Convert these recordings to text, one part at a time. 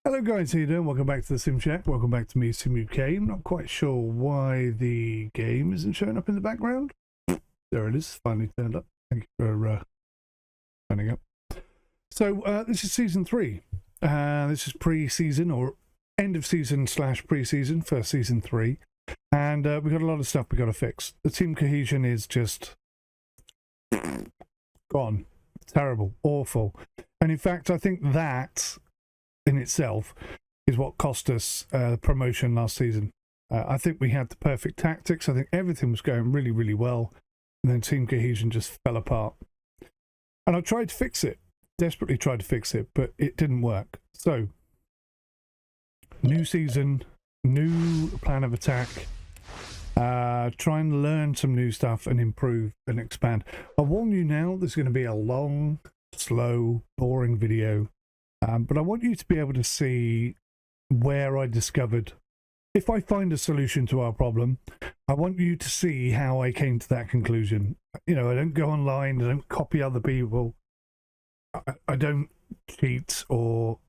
Hello guys, how you doing? Welcome back to the Sim Shack. Welcome back to me, 𝗏𝗂𝗂𝐃𝐸. I'm not quite sure why the game isn't showing up in the background. There it is, finally turned up. Thank you for turning up. So this is season 3. This is pre-season or end of season / pre-season for season 3. And we've got a lot of stuff we've got to fix. The team cohesion is just gone. Terrible, awful. And in fact, I think that in itself is what cost us promotion last season. I think we had the perfect tactics. I think everything was going really, really well. And then team cohesion just fell apart. And I tried to fix it, desperately tried to fix it, but it didn't work. So, new season, new plan of attack. Try and learn some new stuff and improve and expand. I'll warn you now, there's going to be a long, slow, boring video. But I want you to be able to see where I discovered, if I find a solution to our problem, I want you to see how I came to that conclusion. You know, I don't go online, I don't copy other people, I don't cheat, or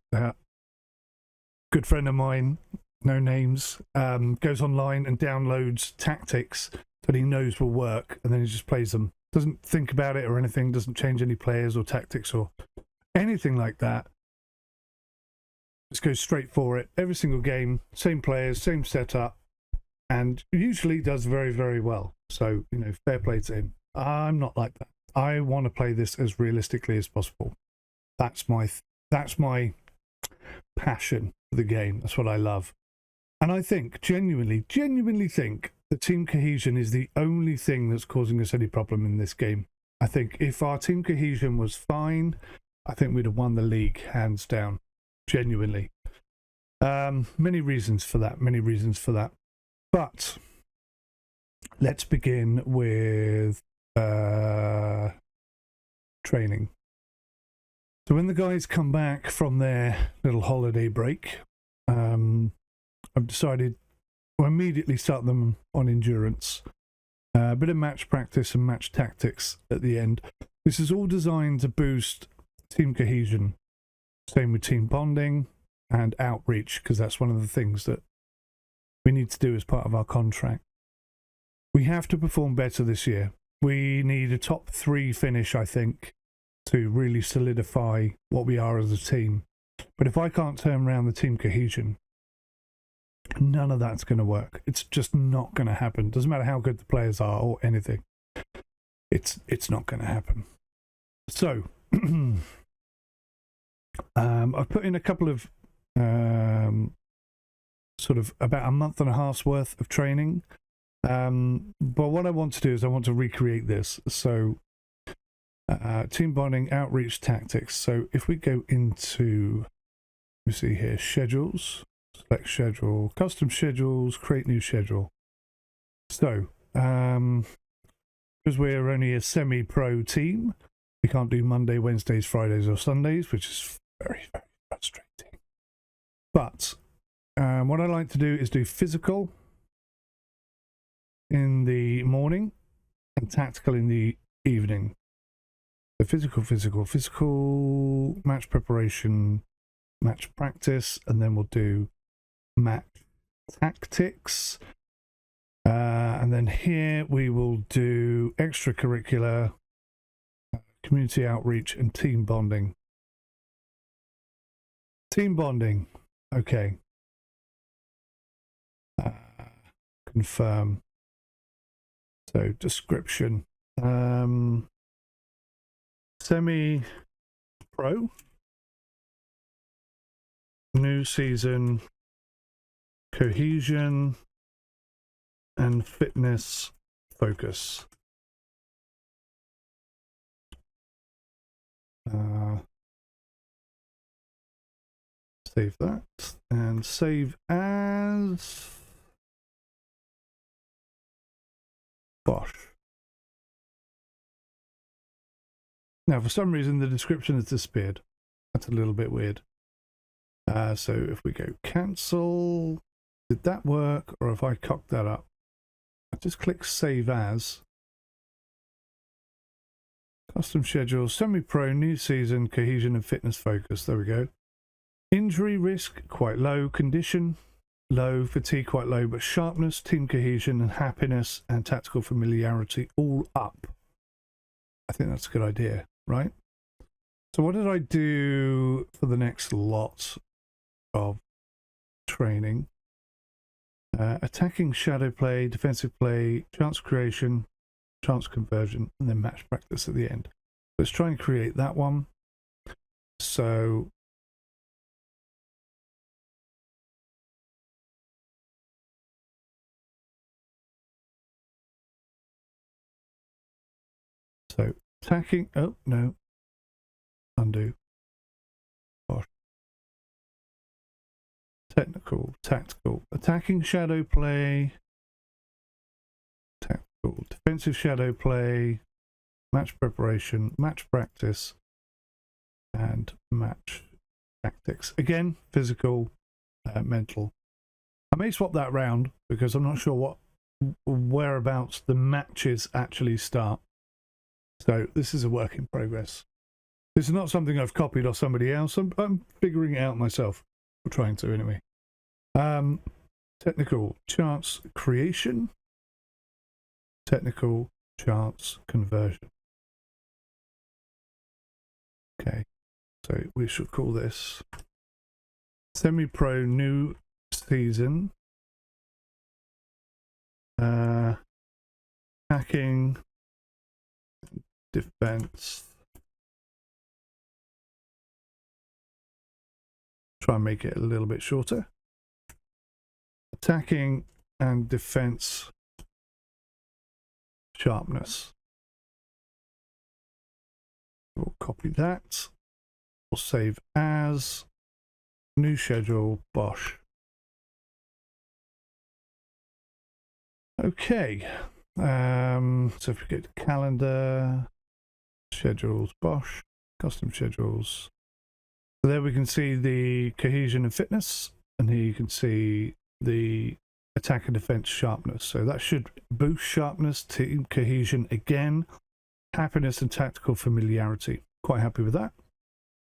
good friend of mine, no names, goes online and downloads tactics that he knows will work, and then he just plays them. Doesn't think about it or anything, doesn't change any players or tactics or anything like that. Just goes straight for it. Every single game, same players, same setup, and usually does very, very well. So, you know, fair play to him. I'm not like that. I want to play this as realistically as possible. That's my passion for the game. That's what I love. And I think, genuinely think that team cohesion is the only thing that's causing us any problem in this game. I think if our team cohesion was fine, I think we'd have won the league hands down. Genuinely. Many reasons for that. But let's begin with training. So when the guys come back from their little holiday break, I've decided to immediately start them on endurance. A bit of match practice and match tactics at the end. This is all designed to boost team cohesion. Same with team bonding and outreach, because that's one of the things that we need to do as part of our contract. We have to perform better this year. We need a top 3 finish, I think, to really solidify what we are as a team. But if I can't turn around the team cohesion, none of that's going to work. It's just not going to happen. Doesn't matter how good the players are or anything. It's not going to happen. So I've put in a couple of sort of about a month and a half's worth of training. But what I want to do is I want to recreate this. So team bonding, outreach, tactics. So if we go into, let me see here, schedules, select schedule, custom schedules, create new schedule. So because we're only a semi-pro team, we can't do Monday, Wednesdays, Fridays or Sundays, which is very, very frustrating. But what I like to do is do physical in the morning and tactical in the evening. So physical, match preparation, match practice, and then we'll do match tactics. And then here we will do extracurricular, community outreach, and team bonding. Team bonding, okay. Confirm. So description. Semi-pro. New season. Cohesion and fitness focus. Save that and save as Bosh. Now, for some reason, the description has disappeared. That's a little bit weird. So if we go cancel, did that work, or if I cocked that up? I just click save as. Custom schedule, semi-pro, new season, cohesion and fitness focus. There we go. Injury risk, quite low. Condition, low. Fatigue, quite low. But sharpness, team cohesion, and happiness and tactical familiarity all up. I think that's a good idea, right? So what did I do for the next lot of training? Attacking, shadow play, defensive play, chance creation, chance conversion, and then match practice at the end. Let's try and create that one. So attacking, oh no, undo. Gosh. Technical, tactical, attacking shadow play, tactical, defensive shadow play, match preparation, match practice, and match tactics. Again, physical, mental. I may swap that round because I'm not sure whereabouts the matches actually start. So this is a work in progress. This is not something I've copied off somebody else. I'm figuring it out myself. We're trying to anyway. Technical chance creation, technical chance conversion. Okay, so we should call this semi-pro new season. Attacking, defense. Try and make it a little bit shorter. Attacking and defense sharpness. We'll copy that. We'll save as new schedule Bosch. Okay. So if we go to calendar, schedules Bosch, custom schedules. So there we can see the cohesion and fitness, and here you can see the attack and defense sharpness. So that should boost sharpness, team cohesion again, happiness and tactical familiarity. Quite happy with that.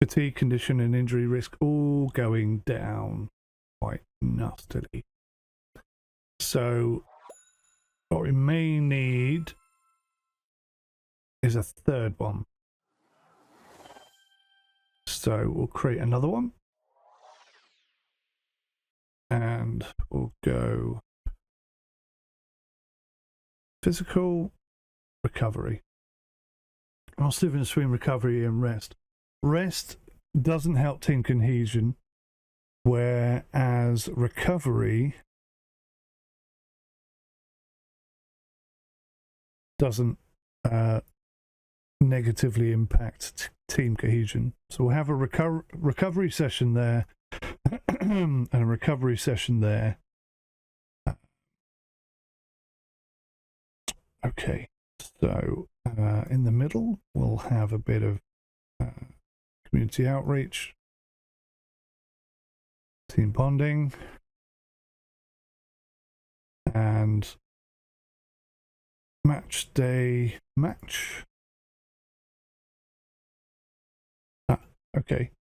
Fatigue, condition and injury risk all going down quite nastily. So what we may need is a third one. So we'll create another one. And we'll go physical recovery. I'll still in between recovery and rest. Rest doesn't help team cohesion, whereas recovery doesn't negatively impact team cohesion. So we'll have a recovery session there and a recovery session there. Okay, so in the middle we'll have a bit of community outreach, team bonding, and match day match. Okay.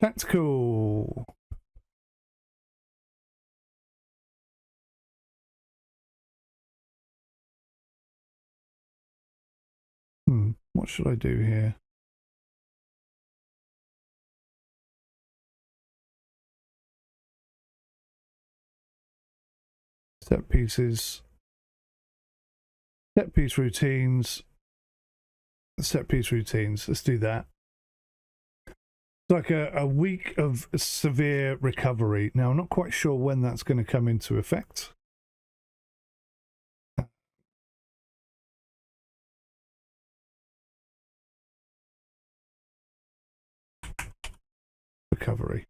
That's cool. What should I do here? Set pieces, set piece routines, set piece routines. Let's do that. It's like a week of severe recovery. Now, I'm not quite sure when that's going to come into effect. Recovery.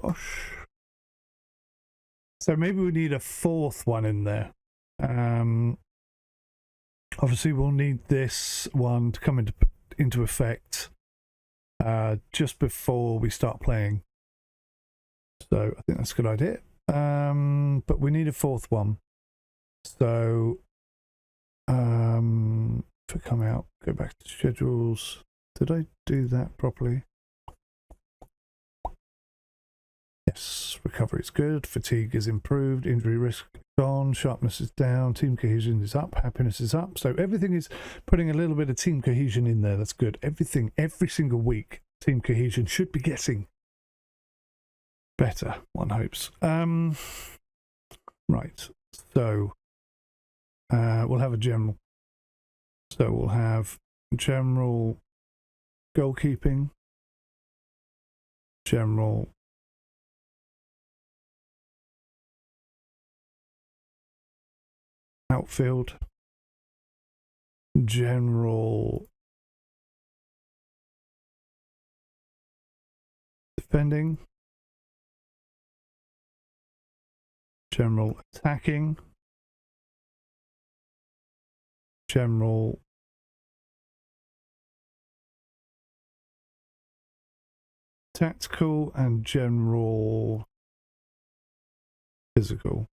Gosh. So maybe we need a fourth one in there. Obviously, we'll need this one to come into effect just before we start playing. So I think that's a good idea. But we need a fourth one. So if we come out, go back to schedules. Did I do that properly? Yes, recovery is good, fatigue is improved, injury risk gone, sharpness is down, team cohesion is up, happiness is up. So everything is putting a little bit of team cohesion in there. That's good. Everything, every single week, team cohesion should be getting better, one hopes. Right, so we'll have a general. So we'll have general goalkeeping, general outfield, general defending, general attacking, general tactical, and general physical.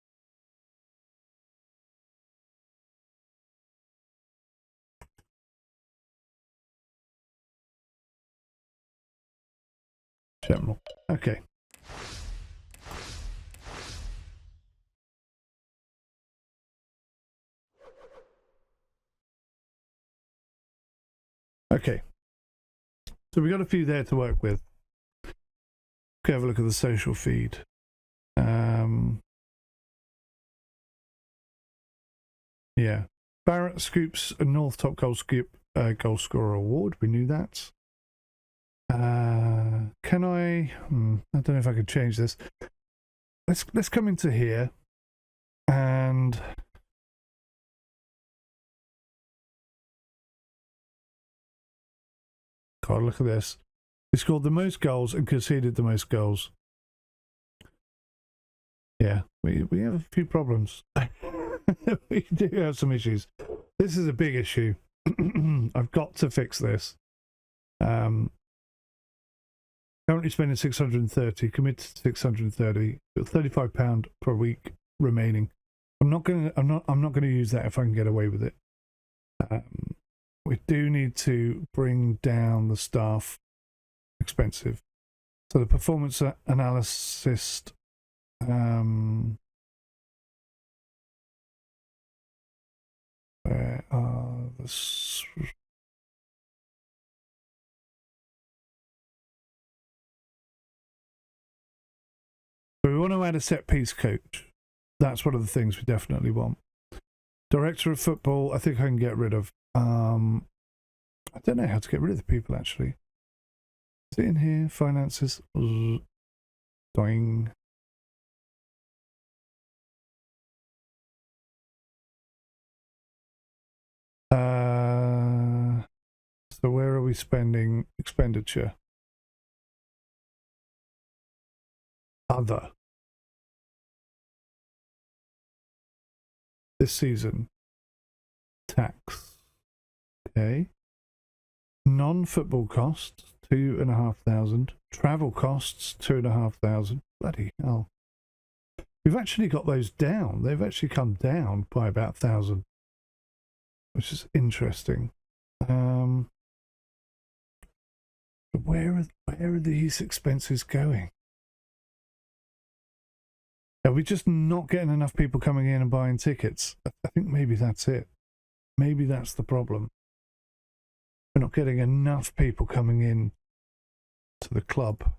General. Okay. Okay. So we got a few there to work with. Okay, have a look at the social feed. Yeah. Barrett scoops a North Top Goal Scorer Award. We knew that. Can I? I don't know if I could change this. Let's come into here and God, look at this. He scored the most goals and conceded the most goals. Yeah, we have a few problems. We do have some issues. This is a big issue. I've got to fix this. Currently spending 630, committed to 630, £35 per week remaining. I'm not gonna use that if I can get away with it. We do need to bring down the staff expensive. So the performance analysis, where are the we want to add a set piece coach. That's one of the things we definitely want. Director of football, I think I can get rid of. I don't know how to get rid of the people actually. Is it in here? Finances. Doing. So where are we spending expenditure? Other. This season. Tax. Okay. Non-football costs, 2,500. Travel costs, 2,500. Bloody hell. We've actually got those down. They've actually come down by about 1,000. Which is interesting. Where are these expenses going? Are we just not getting enough people coming in and buying tickets? I think maybe that's it. Maybe that's the problem. We're not getting enough people coming in to the club.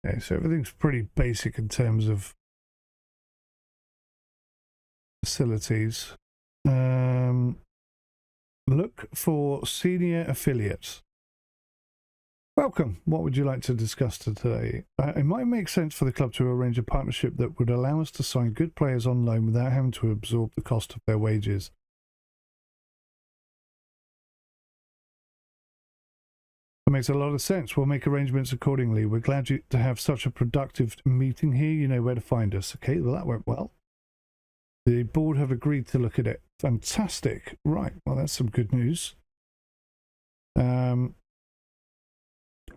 Okay, so everything's pretty basic in terms of facilities. Look for senior affiliates. Welcome. What would you like to discuss today? It might make sense for the club to arrange a partnership that would allow us to sign good players on loan without having to absorb the cost of their wages. That makes a lot of sense. We'll make arrangements accordingly. We're glad to have such a productive meeting here. You know where to find us. Okay, well, that went well. The board have agreed to look at it. Fantastic. Right, well, that's some good news.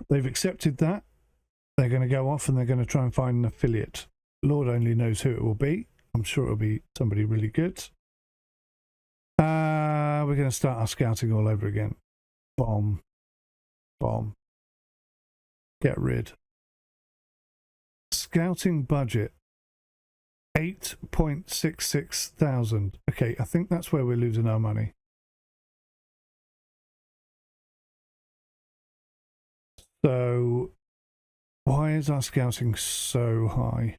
They've accepted that. They're going to go off and they're going to try and find an affiliate. Lord only knows who it will be. I'm sure it'll be somebody really good. We're going to start our scouting all over again. Bomb. Bomb. Get rid. Scouting budget. 8.66 thousand. Okay, I think that's where we're losing our money. So, why is our scouting so high?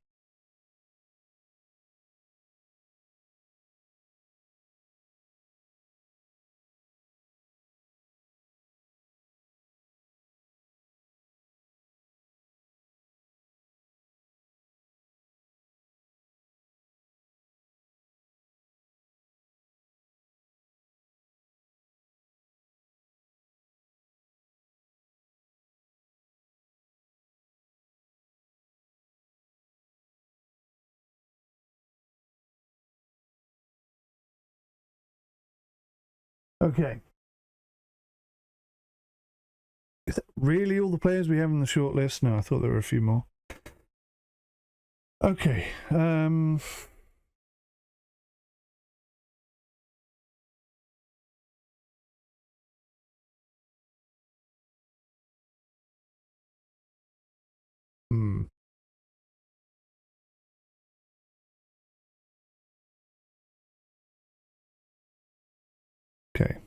Okay. Is that really all the players we have in the short list? No, I thought there were a few more. Okay. Okay.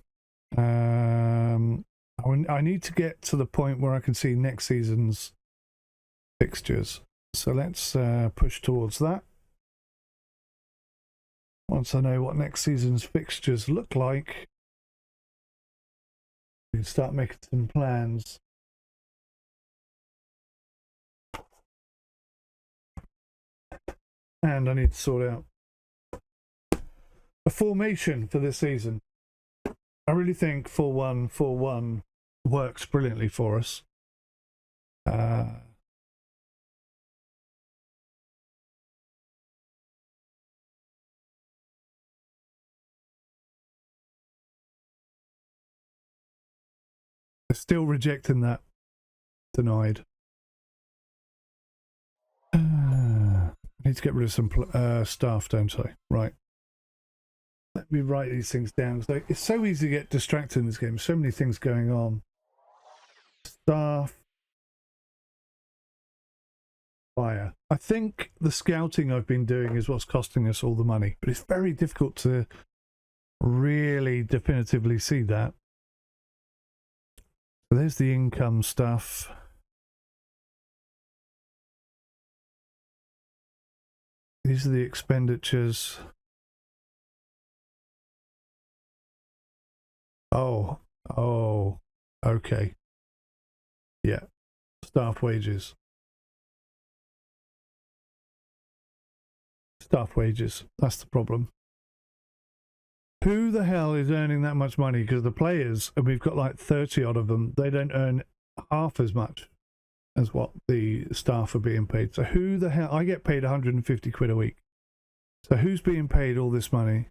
I need to get to the point where I can see next season's fixtures. So let's push towards that. Once I know what next season's fixtures look like, we can start making some plans. And I need to sort out a formation for this season. I really think 4-1-4-1 works brilliantly for us. Still rejecting that. Denied. I need to get rid of some staff, don't I? Right. Let me write these things down. So it's so easy to get distracted in this game. So many things going on. Staff. Fire. I think the scouting I've been doing is what's costing us all the money. But it's very difficult to really definitively see that. So there's the income stuff. These are the expenditures. Oh, okay. Yeah, staff wages. Staff wages, that's the problem. Who the hell is earning that much money? Because the players, and we've got like 30 odd of them, they don't earn half as much as what the staff are being paid. So who the hell? I get paid 150 quid a week. So who's being paid all this money?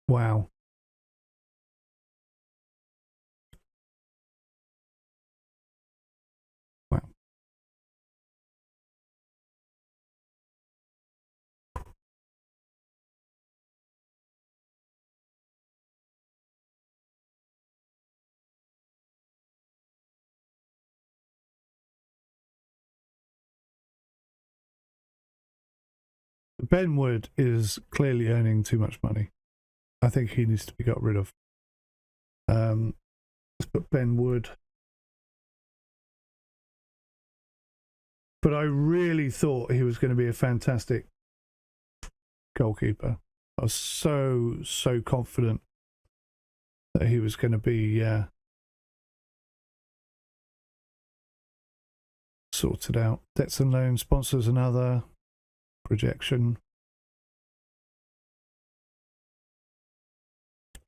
Wow. Wow. Ben Wood is clearly earning too much money. I think he needs to be got rid of. Let's put Ben Wood. But I really thought he was going to be a fantastic goalkeeper. I was so confident that he was going to be sorted out. Debts and loans, sponsors another, projection,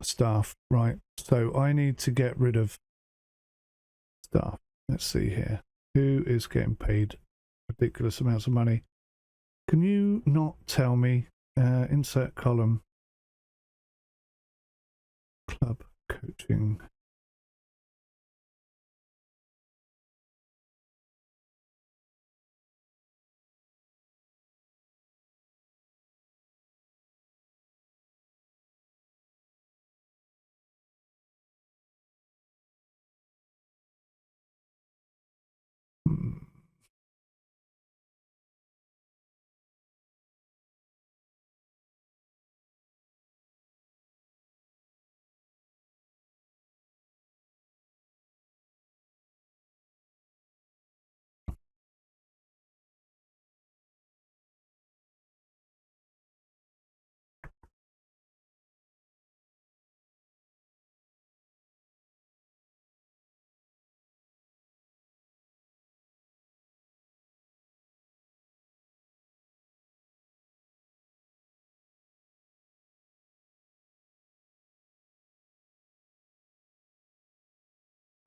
staff. Right, so I need to get rid of staff. Let's see here. Who is getting paid ridiculous amounts of money? Can you not tell me? Insert column. Club coaching.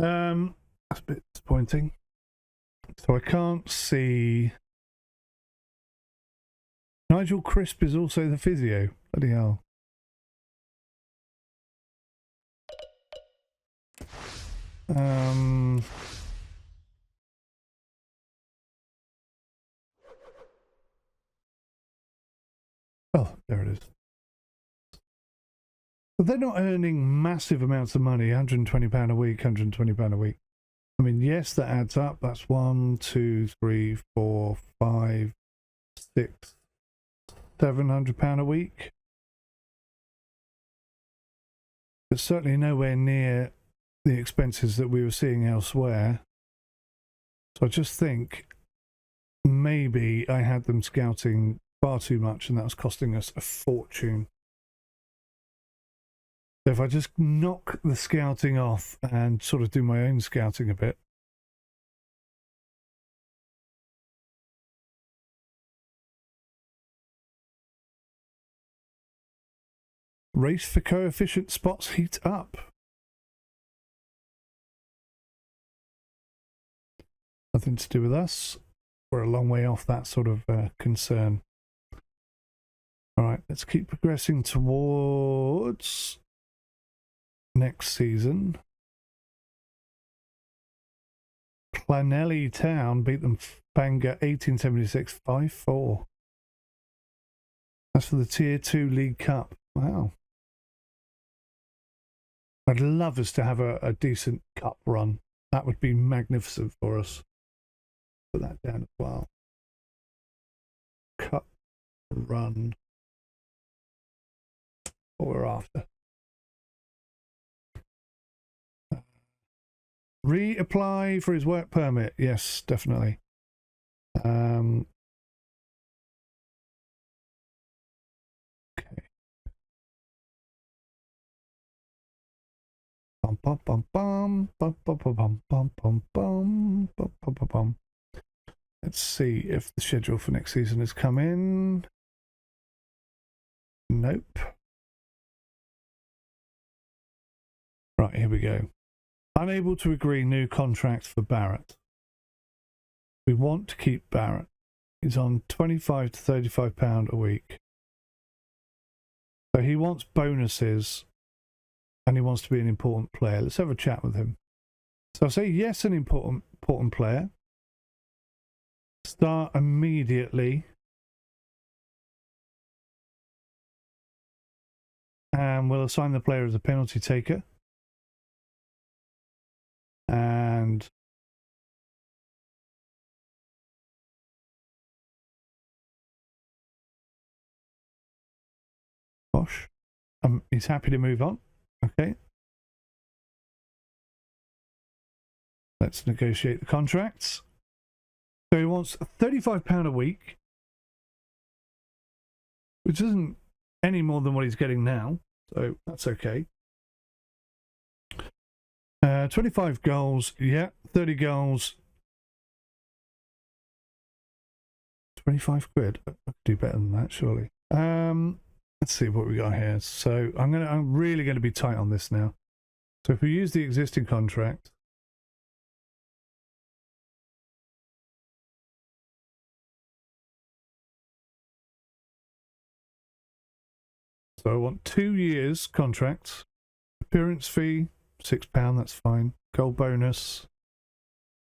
That's a bit disappointing. So I can't see. Nigel Crisp is also the physio. Bloody hell. Oh, there it is. But they're not earning massive amounts of money. £120 a week, £120 a week. I mean, yes, that adds up. That's 1, 2, 3, 4, 5, 6, £700 a week. It's certainly nowhere near the expenses that we were seeing elsewhere. So I just think maybe I had them scouting far too much and that was costing us a fortune. So if I just knock the scouting off and sort of do my own scouting a bit. Race for coefficient spots heat up. Nothing to do with us. We're a long way off that sort of concern. All right, let's keep progressing towards next season. Llanelli Town beat them Bangor 1876 5-4. That's for the Tier 2 League Cup. Wow. I'd love us to have a decent cup run. That would be magnificent for us. Put that down as well. Cup run. What we're after. Reapply for his work permit. Yes, definitely. Okay. Bum bum bum bum bum bum bum bum bum bum bum bum bum. Let's see if the schedule for next season has come in. Nope. Right, here we go. Unable to agree new contract for Barrett. We want to keep Barrett. He's on £25 to £35 a week. So he wants bonuses and he wants to be an important player. Let's have a chat with him. So I say yes, an important player. Start immediately. And we'll assign the player as a penalty taker. And Bosh. He's happy to move on. Okay. Let's negotiate the contracts. So he wants £35 a week, which isn't any more than what he's getting now. So that's okay. 25 goals. Yeah, 30 goals. 25 quid. I could do better than that, surely. Let's see what we got here. So I'm really going to be tight on this now. So if we use the existing contract, so I want 2 years contract. Appearance fee, £6, that's fine. Goal bonus,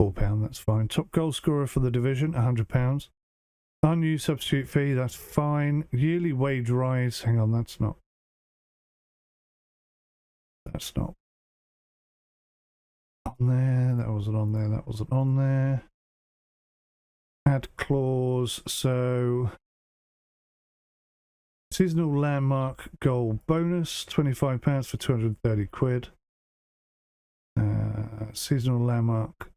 £4, that's fine. Top goal scorer for the division, £100. Unused substitute fee, that's fine. Yearly wage rise, hang on, that's not on there. That wasn't on there. That wasn't on there. Add clause. So seasonal landmark goal bonus, £25 for 230 quid. Seasonal landmark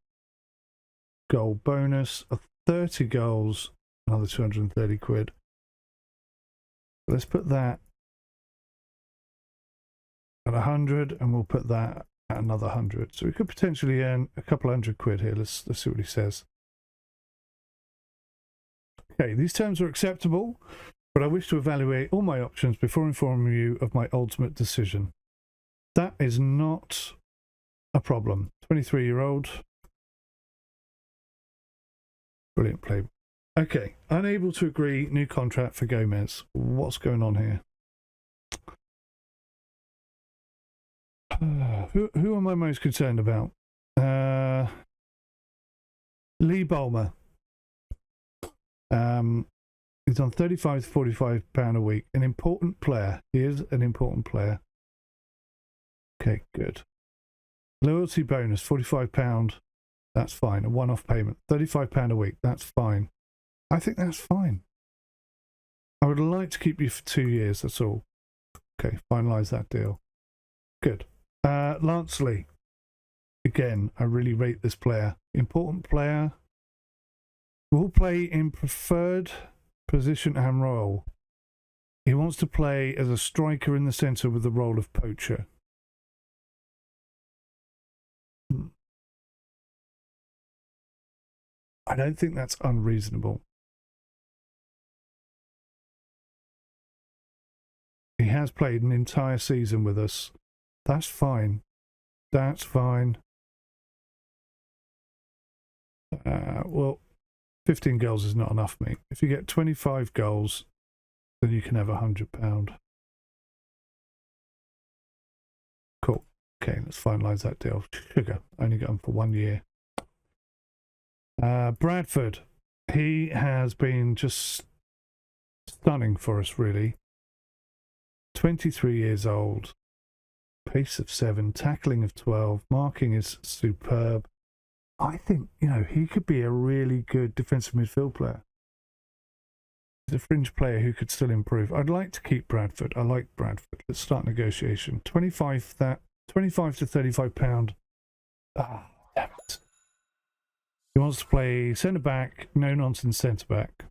goal bonus of 30 goals, another 230 quid. Let's put that at 100, and we'll put that at another 100. So we could potentially earn a couple hundred quid here. Let's see what he says. Okay, these terms are acceptable, but I wish to evaluate all my options before informing you of my ultimate decision. That is not a problem. 23-year-old. Brilliant play. Okay, unable to agree new contract for Gomez. What's going on here? Who am I most concerned about? 𝗬𝗂𝗂𝗯𝘀. He's on £35 to £45 a week. An important player. He is an important player. Okay, good. Loyalty bonus, £45. That's fine. A one-off payment. £35 a week. That's fine. I think that's fine. I would like to keep you for 2 years. That's all. Okay, finalise that deal. Good. 𝗬𝗪𝗀. Again, I really rate this player. Important player. Will play in preferred position and role. He wants to play as a striker in the centre with the role of poacher. I don't think that's unreasonable. He has played an entire season with us. That's fine. That's fine. Well, 15 goals is not enough, mate. If you get 25 goals, then you can have £100. Cool. Okay, let's finalise that deal. Sugar. Only got him for 1 year. Bradford. He has been just stunning for us, really. 23 years old. Pace of 7. Tackling of 12. Marking is superb. I think, you know, he could be a really good defensive midfield player. He's a fringe player who could still improve. I'd like to keep Bradford. I like Bradford. Let's start negotiation. 25 to £35. Ah, damn it. He wants to play centre back, no nonsense centre back.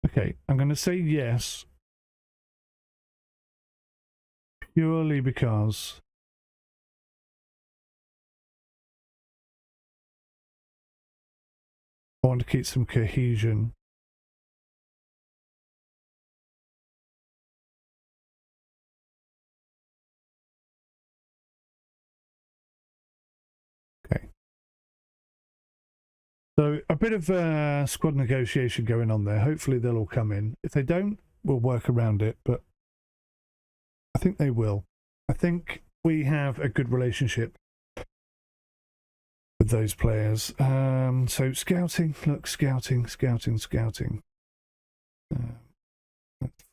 Okay, I'm going to say yes, purely because I want to keep some cohesion. Okay. So a bit of squad negotiation going on there. Hopefully they'll all come in. If they don't, we'll work around it, but I think they will. I think we have a good relationship with those players. So scouting, look, scouting. That's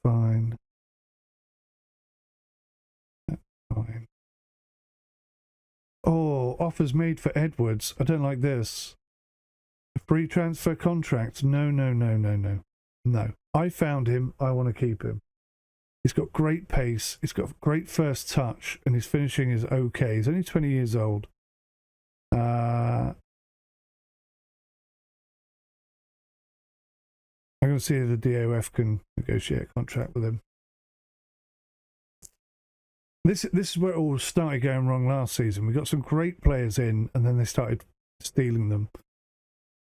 fine. That's fine. offers made for Edwards. I don't like this. A free transfer contract. No, no, no, no, no. No. I found him. I want to keep him. He's got great pace. He's got great first touch. And his finishing is okay. He's only 20 years old. I'm going to see if the DOF can negotiate a contract with him. This is where it all started going wrong last season. We got some great players in, and then they started stealing them.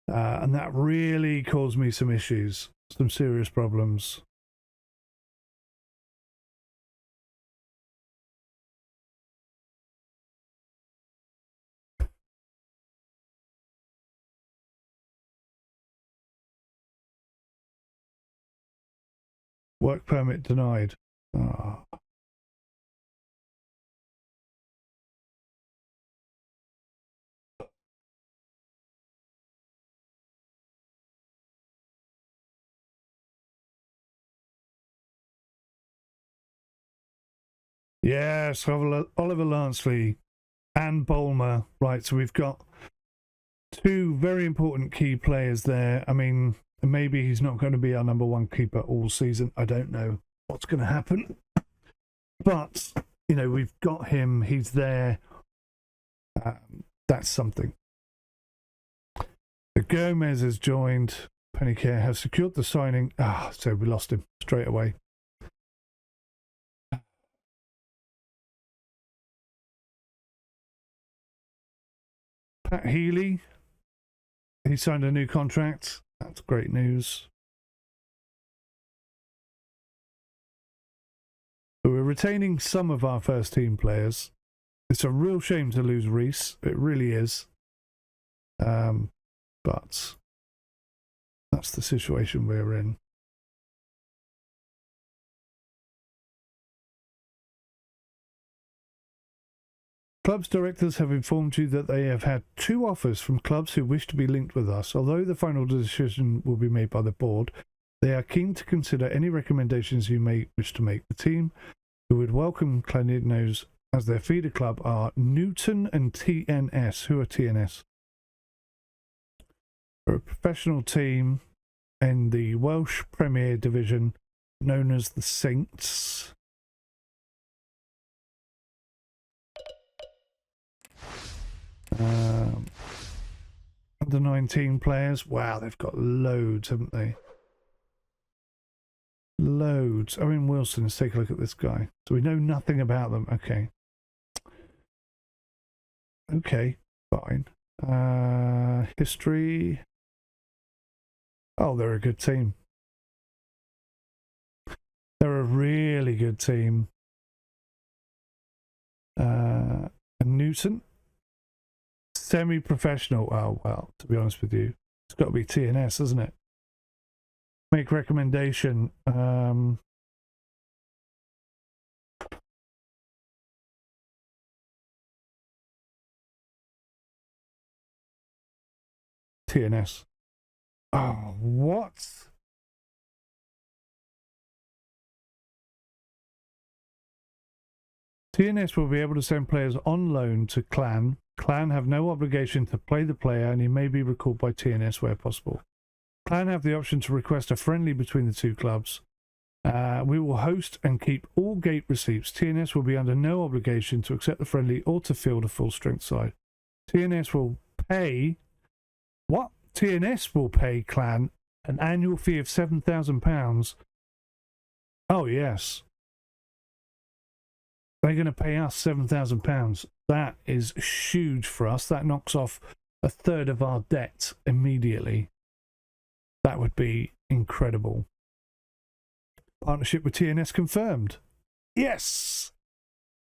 And that really caused me some issues, some serious problems. Work permit denied. Oh. Yes, Oliver 𝗬𝗂𝗯𝘀𝗀 and 𝗂𝗂𝗀𝗀𝗀. Right, so we've got two very important key players there. I mean, maybe he's not going to be our #1 keeper all season. I don't know what's going to happen. But, you know, we've got him. He's there. That's something. The Gomez has joined. Pennycare has secured the signing. So we lost him straight away. Pat Healy, he signed a new contract. That's great news. So we're retaining some of our first team players. It's a real shame to lose Reese. It really is. But that's the situation we're in. Clubs directors have informed you that they have had 2 offers from clubs who wish to be linked with us. Although the final decision will be made by the board, they are keen to consider any recommendations you may wish to make. The team who would welcome Llyneddinos as their feeder club are Newton and TNS. Who are TNS? They're a professional team in the Welsh Premier Division known as the Saints. Under 19 players. Wow, they've got loads, haven't they? Loads. Owen Wilson, let's take a look at this guy. So we know nothing about them. Okay. Okay, fine. History. Oh, they're a good team. They're a really good team. Newton. Semi-professional. Oh, well, to be honest with you, it's got to be TNS, isn't it? Make recommendation. TNS. Oh, what? TNS will be able to send players on loan to Clan. Clan have no obligation to play the player, and he may be recalled by TNS where possible. Clan have the option to request a friendly between the 2 clubs. We will host and keep all gate receipts. TNS will be under no obligation to accept the friendly or to field a full strength side. TNS will pay... What? TNS will pay Clan an annual fee of £7,000. Oh, yes. They're going to pay us £7,000. That is huge for us. That knocks off a third of our debt immediately. That would be incredible. Partnership with TNS confirmed. Yes!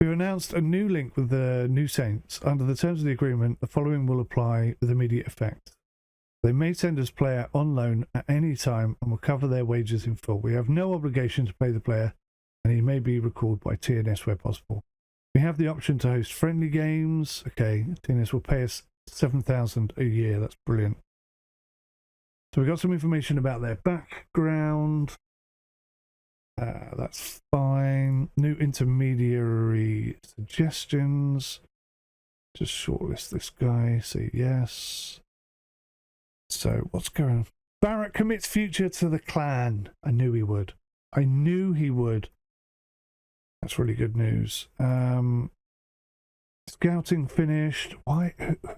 We've announced a new link with the New Saints. Under the terms of the agreement, the following will apply with immediate effect. They may send us player on loan at any time and will cover their wages in full. We have no obligation to pay the player, and he may be recalled by TNS where possible. We have the option to host friendly games. Okay, TNS will pay us $7,000 a year. That's brilliant. So we got some information about their background. That's fine. New intermediary suggestions. Just shortlist this guy. See, yes. So what's going on? Barrett commits future to the clan. I knew he would. I knew he would. That's really good news. Scouting finished. Why?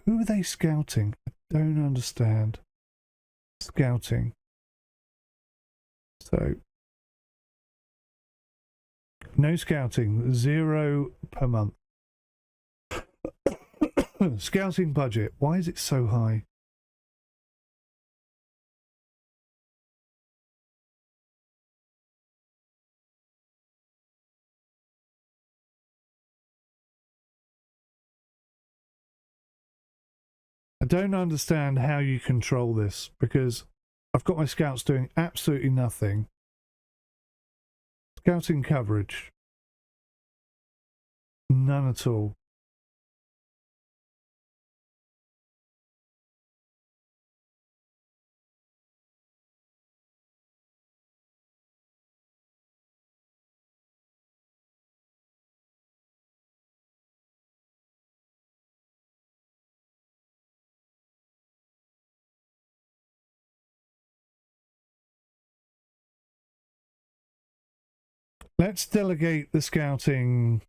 Who are they scouting? I don't understand. Scouting. So, no scouting. 0 per month. Scouting budget. Why is it so high? I don't understand how you control this, because I've got my scouts doing absolutely nothing. Scouting coverage. None at all. Let's delegate the scouting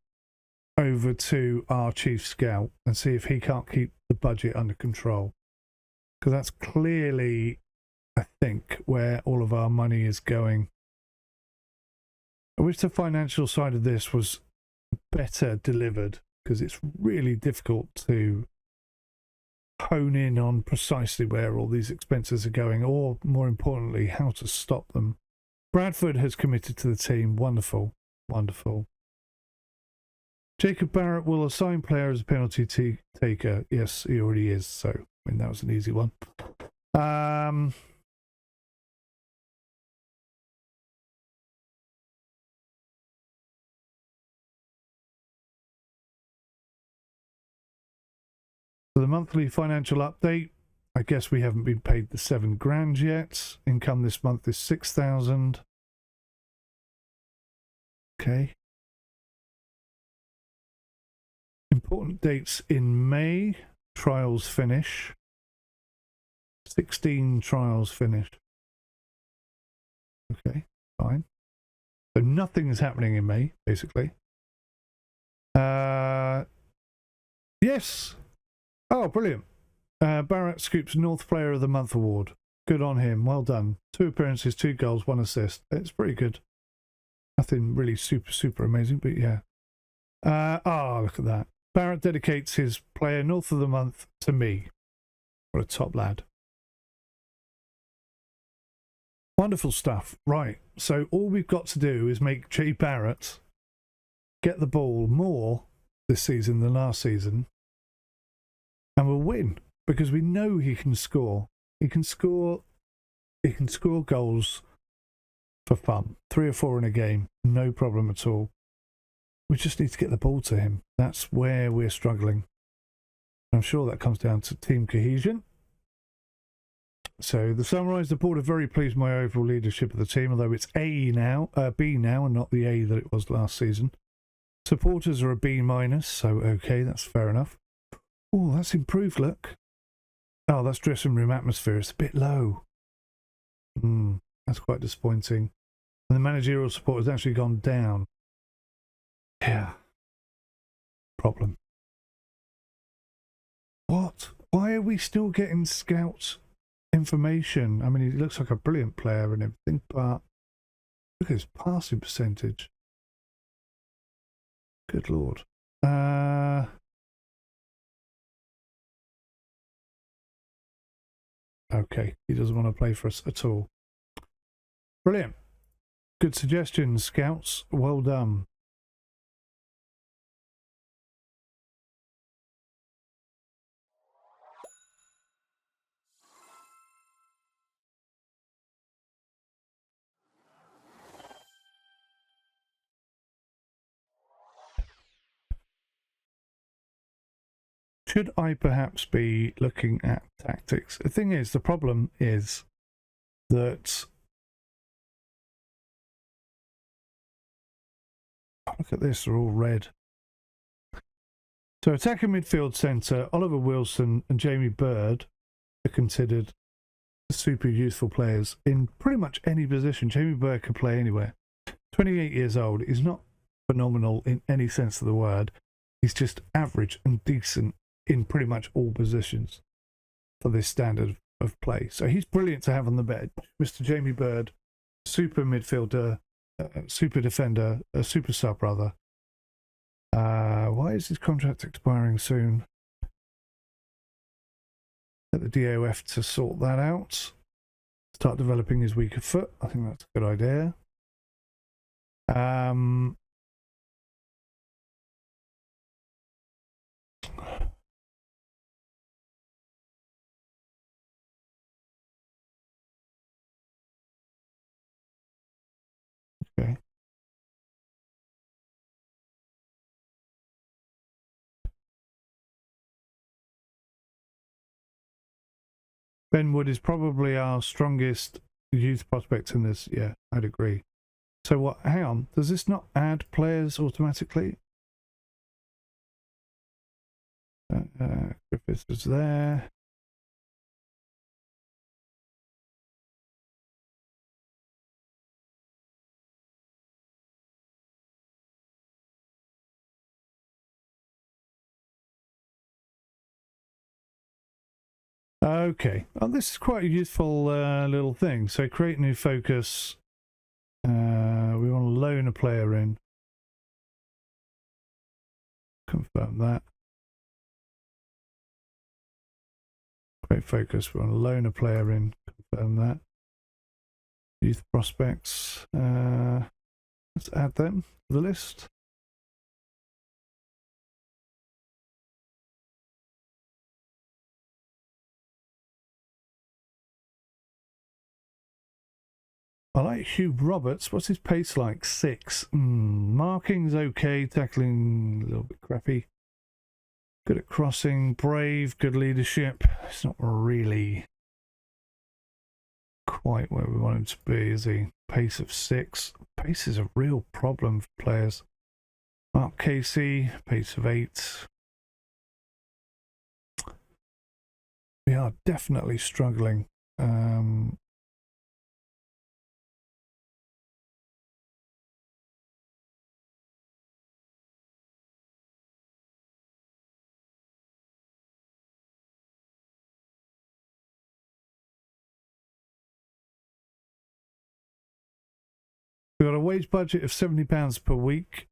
over to our chief scout and see if he can't keep the budget under control. Because that's clearly, I think, where all of our money is going. I wish the financial side of this was better delivered, because it's really difficult to hone in on precisely where all these expenses are going, or more importantly, how to stop them. Bradford has committed to the team. Wonderful. Wonderful. Jacob Barrett will assign player as a penalty taker. Yes, he already is. So, I mean, that was an easy one. For the monthly financial update, I guess we haven't been paid the £7,000 yet. Income this month is 6,000. Okay. Important dates in May. Trials finish. 16 trials finished. Okay, fine. So nothing is happening in May, basically. Yes. Oh, brilliant. Barrett scoops North Player of the Month award. Good on him. Well done. 2 appearances, 2 goals, 1 assist. It's pretty good. Nothing really super amazing, but yeah. Look at that. Barrett dedicates his player North of the Month to me. What a top lad. Wonderful stuff. Right. So all we've got to do is make Jay Barrett get the ball more this season than last season. And we'll win, because we know he can score. He can score goals for fun. 3 or 4 in a game. No problem at all. We just need to get the ball to him. That's where we're struggling. I'm sure that comes down to team cohesion. So the Sunrise, the board are very pleased with my overall leadership of the team, although it's B now, and not the A that it was last season. Supporters are a B-, so okay, that's fair enough. Oh, that's improved, look. Oh, that's dressing room atmosphere. It's a bit low. That's quite disappointing. And the managerial support has actually gone down. Yeah. Problem. What? Why are we still getting scout information? I mean, he looks like a brilliant player and everything, but look at his passing percentage. Good lord. Okay, he doesn't want to play for us at all. Brilliant. Good suggestions, scouts. Well done. Should I perhaps be looking at tactics? The thing is, the problem is that... Look at this, they're all red. So attacking midfield centre, Oliver Wilson and Jamie Bird are considered super useful players in pretty much any position. Jamie Bird can play anywhere. 28 years old. He's not phenomenal in any sense of the word. He's just average and decent in pretty much all positions for this standard of play. So he's brilliant to have on the bench. Mr. Jamie Bird, super midfielder, super defender, a super sub rather. Why is his contract expiring soon? Get the DOF to sort that out. Start developing his weaker foot. I think that's a good idea. Okay. Ben Wood is probably our strongest youth prospect in this. Yeah, I'd agree. So what? Hang on. Does this not add players automatically? Griffiths is there. Okay. Oh, this is quite a useful little thing. So create new focus. We want to loan a player in. Confirm that. Create focus. We want to loan a player in. Confirm that. Youth prospects. Let's add them to the list. I like Hugh Roberts. What's his pace like? 6. Marking's okay. Tackling a little bit crappy. Good at crossing. Brave. Good leadership. It's not really quite where we want him to be, is he? Pace of 6. Pace is a real problem for players. Mark Casey. Pace of 8. We are definitely struggling. We've got a wage budget of £70 per week.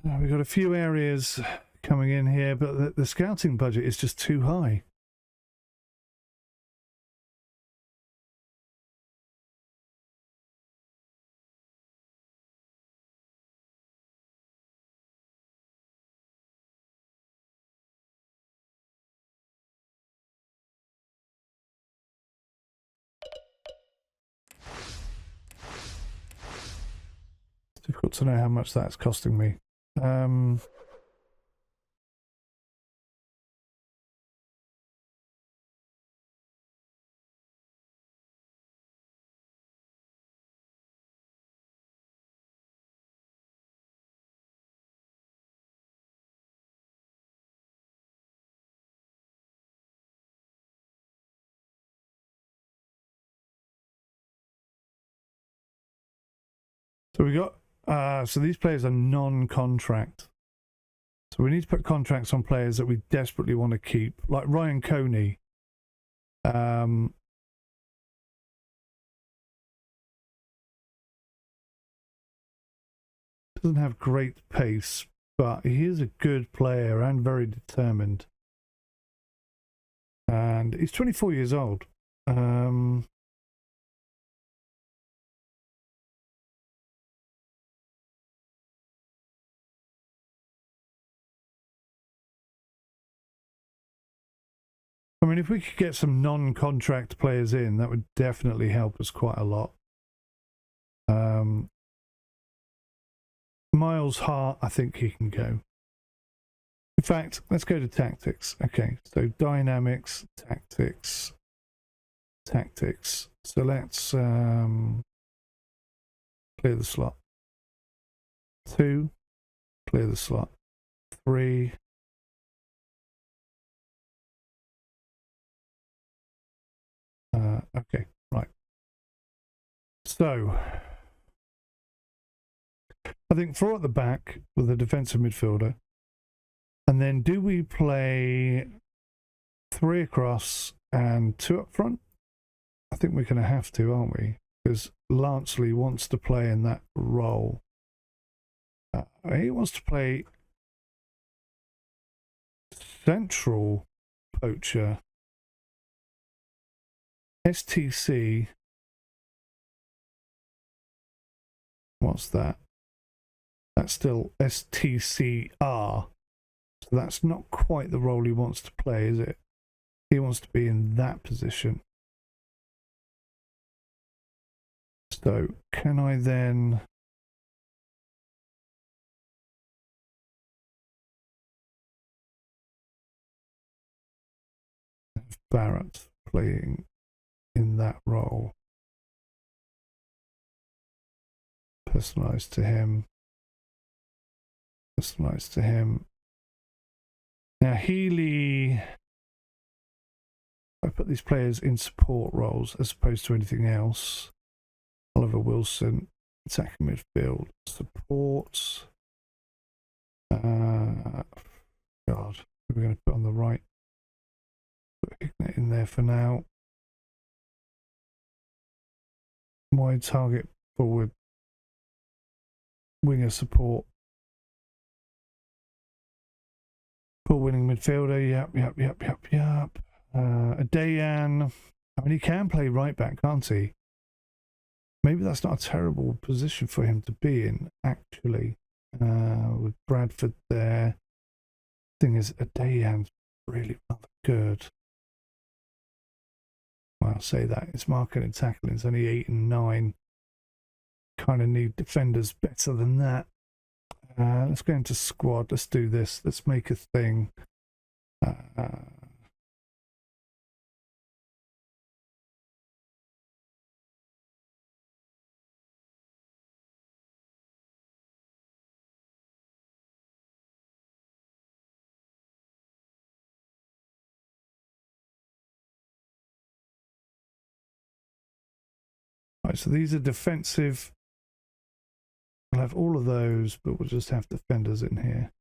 We've got a few areas coming in here, but the scouting budget is just too high. It's difficult to know how much that's costing me. So we got so these players are non-contract. So we need to put contracts on players that we desperately want to keep, like Ryan Coney. Doesn't have great pace, but he is a good player and very determined. And he's 24 years old. I mean, if we could get some non-contract players in, that would definitely help us quite a lot. Miles Hart, I think he can go. In fact, let's go to tactics. Okay, so dynamics, tactics. So let's clear the slot. 2, clear the slot. 3, okay, right. So I think 4 at the back with a defensive midfielder. And then do we play 3 across and 2 up front? I think we're going to have to, aren't we? Because 𝗏𝗡𝗠𝗀 wants to play in that role. He wants to play central poacher. STC. What's that? That's still STCR. So that's not quite the role he wants to play, is it? He wants to be in that position. So can I then have Barrett playing in that role? Personalized to him. Personalized to him. Now Healy, I put these players in support roles as opposed to anything else. Oliver Wilson, attacking midfield, support. God, we're going to put on the right. Put Ignat in there for now. Wide target forward. Winger support. Ball winning midfielder. Yep. Dayan. I mean, he can play right back, can't he? Maybe that's not a terrible position for him to be in, actually. With Bradford there. Thing is, Dayan's really rather good. Well, I'll say that. It's marking and tackling. It's only 8 and 9. Kind of need defenders better than that. Let's go into squad. Let's do this. Let's make a thing. Right, so these are defensive. We'll have all of those, but we'll just have defenders in here.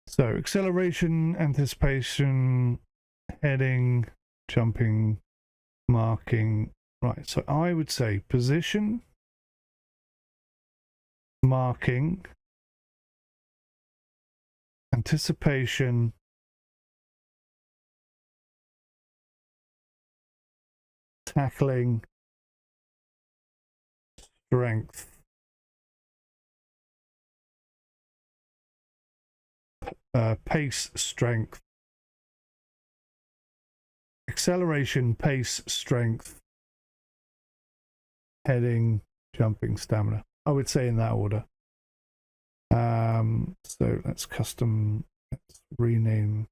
So acceleration, anticipation, heading, jumping, marking. Right, so I would say position, marking, anticipation, tackling, strength, pace, strength, acceleration, pace, strength, heading, jumping, stamina. I would say in that order. So let's rename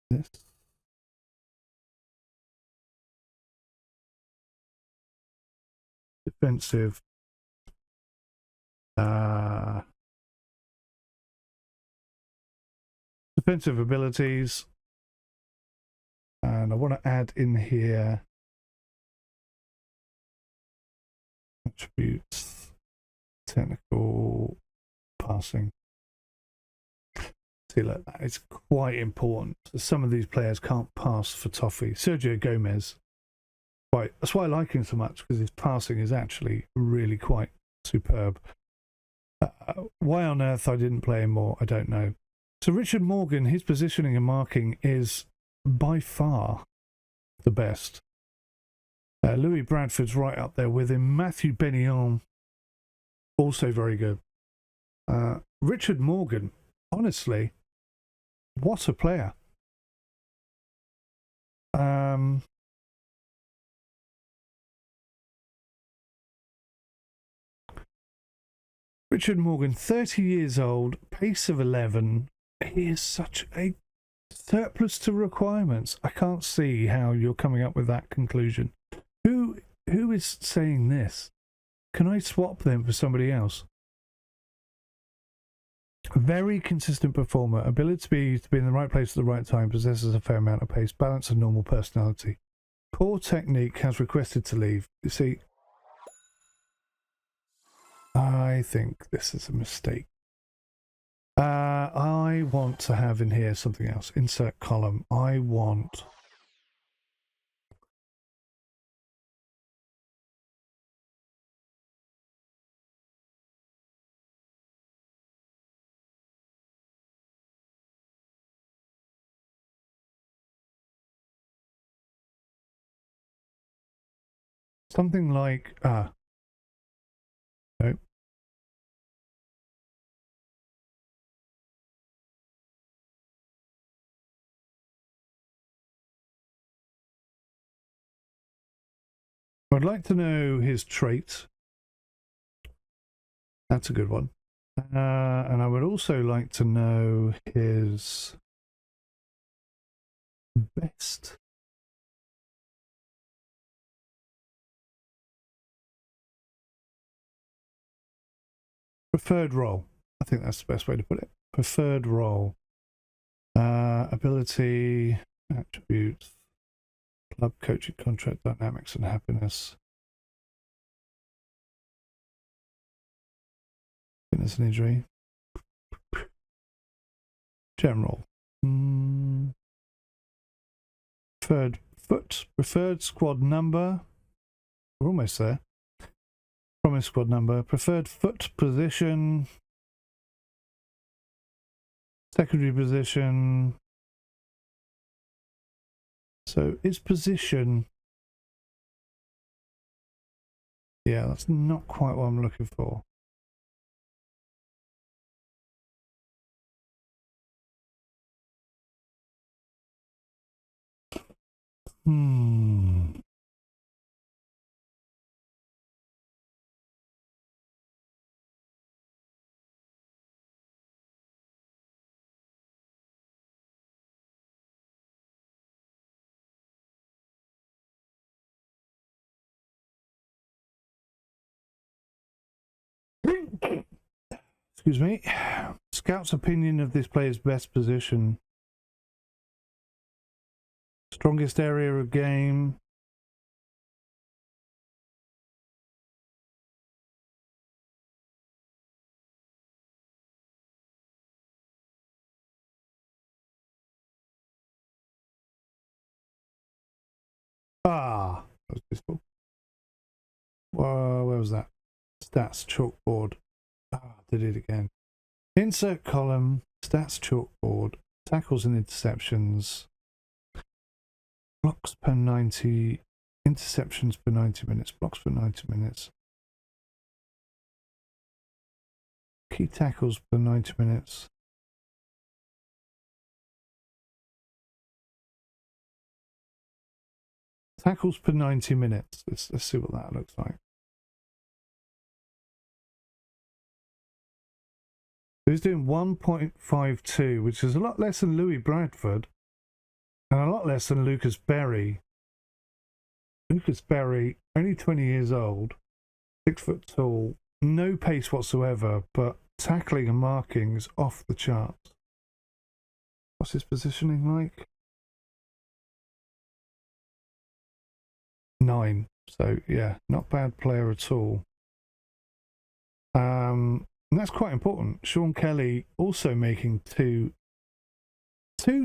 this. Defensive. Defensive abilities. And I want to add in here attributes, technical, passing. See, look, that is quite important. So some of these players can't pass for toffee. Sergio Gomez. Right, that's why I like him so much, because his passing is actually really quite superb. Why on earth I didn't play him more, I don't know. So Richard Morgan, his positioning and marking is by far the best. Louis Bradford's right up there with him. Matthew Bennion, also very good. Richard Morgan, honestly, what a player. Richard Morgan, 30 years old, pace of 11. He is such a surplus to requirements. I can't see how you're coming up with that conclusion. Who is saying this? Can I swap them for somebody else? Very consistent performer. Ability to be in the right place at the right time. Possesses a fair amount of pace. Balance and normal personality. Poor technique. Has requested to leave. You see, I think this is a mistake. I want to have in here something else. Insert column. I want... something like... no. I'd like to know his traits. That's a good one. And I would also like to know his best. Preferred role. I think that's the best way to put it. Preferred role. Ability, attributes, club coaching, contract dynamics and happiness. Fitness and injury. General. Preferred foot. Preferred squad number. We're almost there. Promised squad number. Preferred foot position. Secondary position. So its position. Yeah, that's not quite what I'm looking for. Excuse me. Scout's opinion of this player's best position. Strongest area of game. Ah, that was useful. Where was that? Stats chalkboard. Ah, did it again. Insert column, stats chalkboard, tackles and interceptions, blocks per 90, interceptions per 90 minutes, blocks per 90 minutes, key tackles per 90 minutes. Tackles per 90 minutes. Let's see what that looks like. He's doing 1.52, which is a lot less than Louis Bradford and a lot less than Lucas Berry. Lucas Berry, only 20 years old, 6 foot tall, no pace whatsoever, but tackling and marking is off the charts. What's his positioning like? 9. So yeah, not bad player at all. And that's quite important. Sean Kelly also making two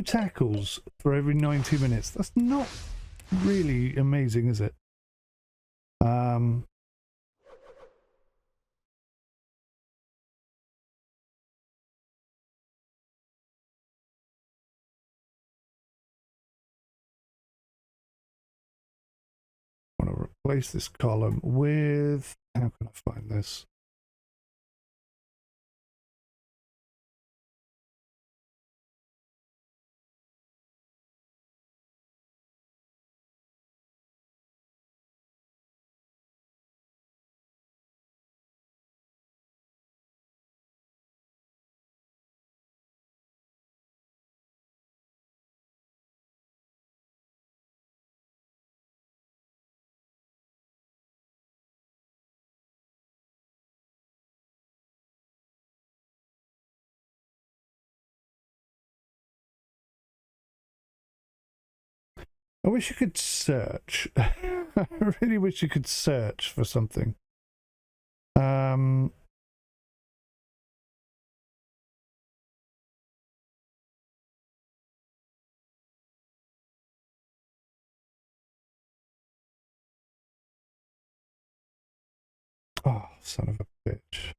tackles for every 90 minutes. That's not really amazing, is it? I want to replace this column with, how can I find this? I wish you could search. I really wish you could search for something. Oh, son of a bitch.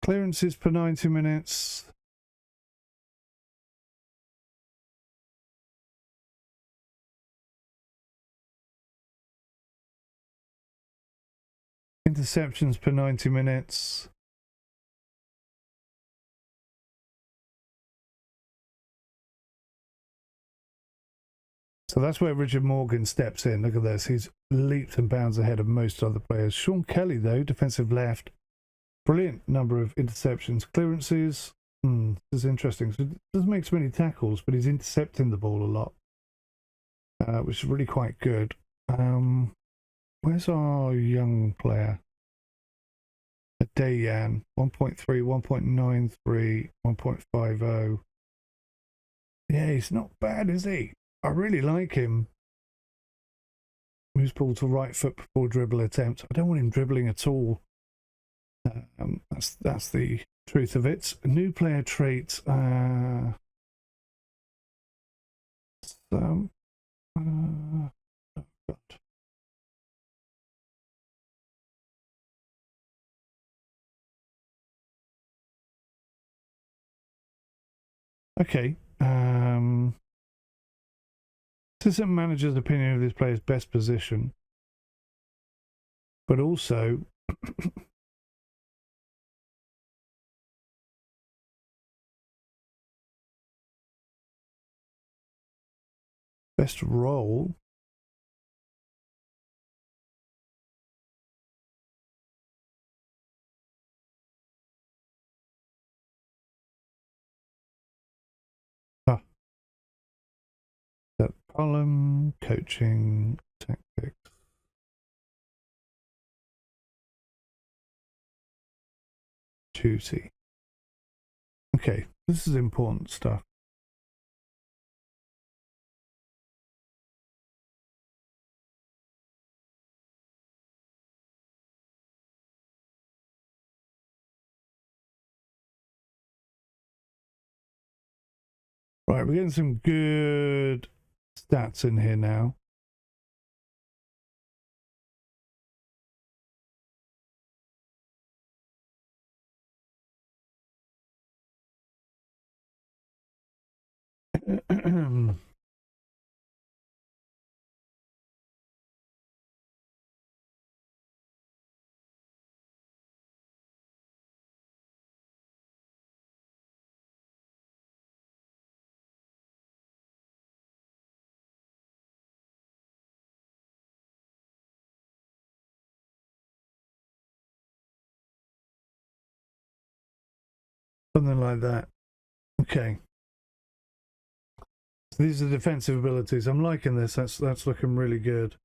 Clearances per 90 minutes. Interceptions per 90 minutes. So that's where Richard Morgan steps in. Look at this. He's leaps and bounds ahead of most other players. Sean Kelly, though, defensive left. Brilliant number of interceptions. Clearances. This is interesting. So he doesn't make so many tackles, but he's intercepting the ball a lot, which is really quite good. Where's our young player? Dayan. 1.3, 1.93, 1.50. Yeah, he's not bad, is he? I really like him. Moves ball to right foot before dribble attempt. I don't want him dribbling at all. That's the truth of it. A new player trait. Oh God. Okay. Assistant manager's opinion of this player's best position, but also best role. That column, coaching, tactics. Duty. Okay, this is important stuff. Right, we're getting some good stats in here now. Something like that. Okay. So these are defensive abilities. I'm liking this. That's looking really good.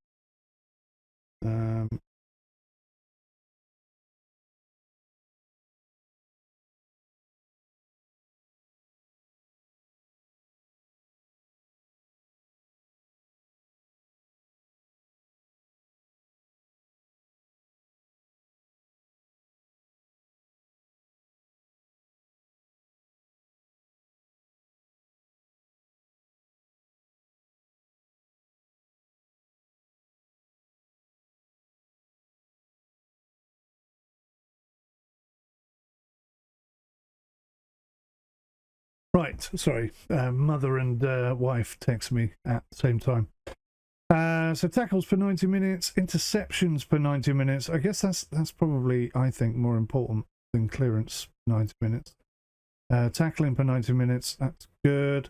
Right, sorry. Mother and wife text me at the same time. So tackles per 90 minutes, interceptions per 90 minutes. I guess that's probably, I think, more important than clearance 90 minutes. Tackling per 90 minutes, that's good.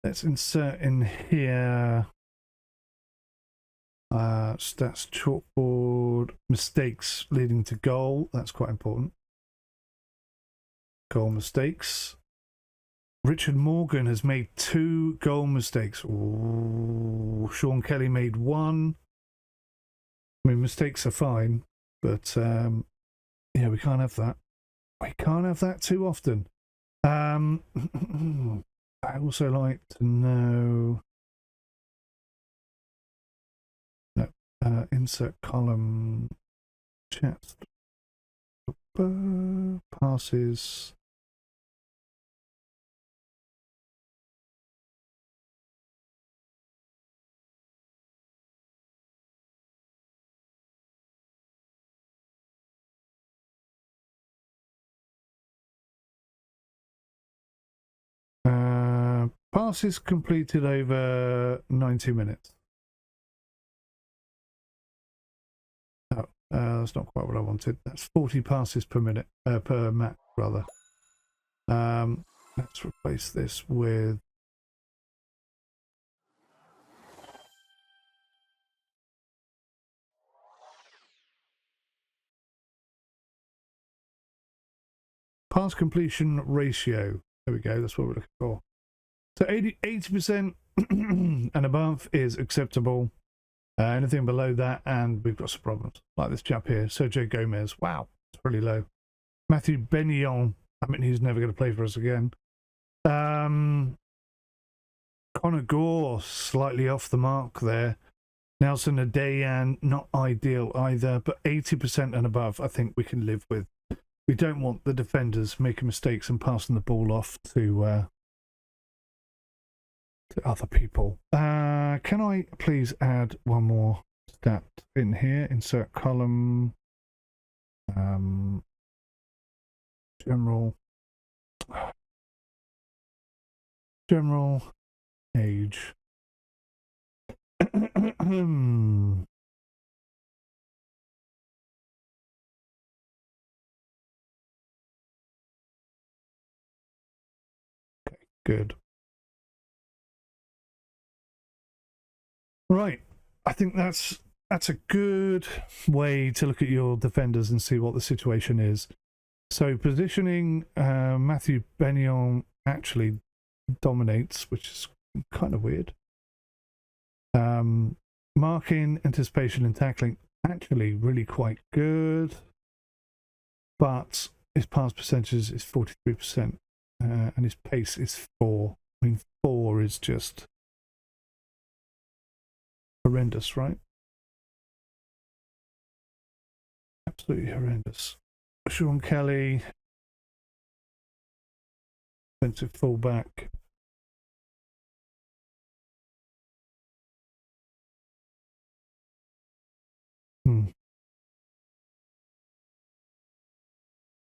Let's insert in here stats chalkboard, mistakes leading to goal. That's quite important. Goal mistakes. Richard Morgan has made 2 goal mistakes. Ooh, Sean Kelly made 1. I mean, mistakes are fine, but yeah, we can't have that. We can't have that too often. I also like to know. No, insert column chat passes. Passes completed over 90 minutes. Oh, that's not quite what I wanted. That's 40 passes per minute, per match rather. Let's replace this with pass completion ratio. There we go. That's what we're looking for. So 80% and above is acceptable. Anything below that, and we've got some problems. Like this chap here, 𝐵𝐸𝐺𝐸𝐽. Wow, it's pretty low. 𝗦𝘁𝗲𝗂𝗯𝘀𝗰𝗂. I mean, he's never going to play for us again. 𝗂𝗂𝗃, slightly off the mark there. 𝗦𝘁𝗲𝗃𝗀𝗃, not ideal either, but 80% and above, I think we can live with. We don't want the defenders making mistakes and passing the ball off to other people. Can I please add one more stat in here? Insert column. General age. Okay, good. Right, I think that's a good way to look at your defenders and see what the situation is. So positioning, 𝗦𝘁𝗃𝗀𝗃 actually dominates, which is kind of weird. Marking, anticipation and tackling, actually really quite good, but his pass percentage is 43%, and his pace is 4. I mean, 4 is just horrendous, right? Absolutely horrendous. Sean Kelly, defensive fullback.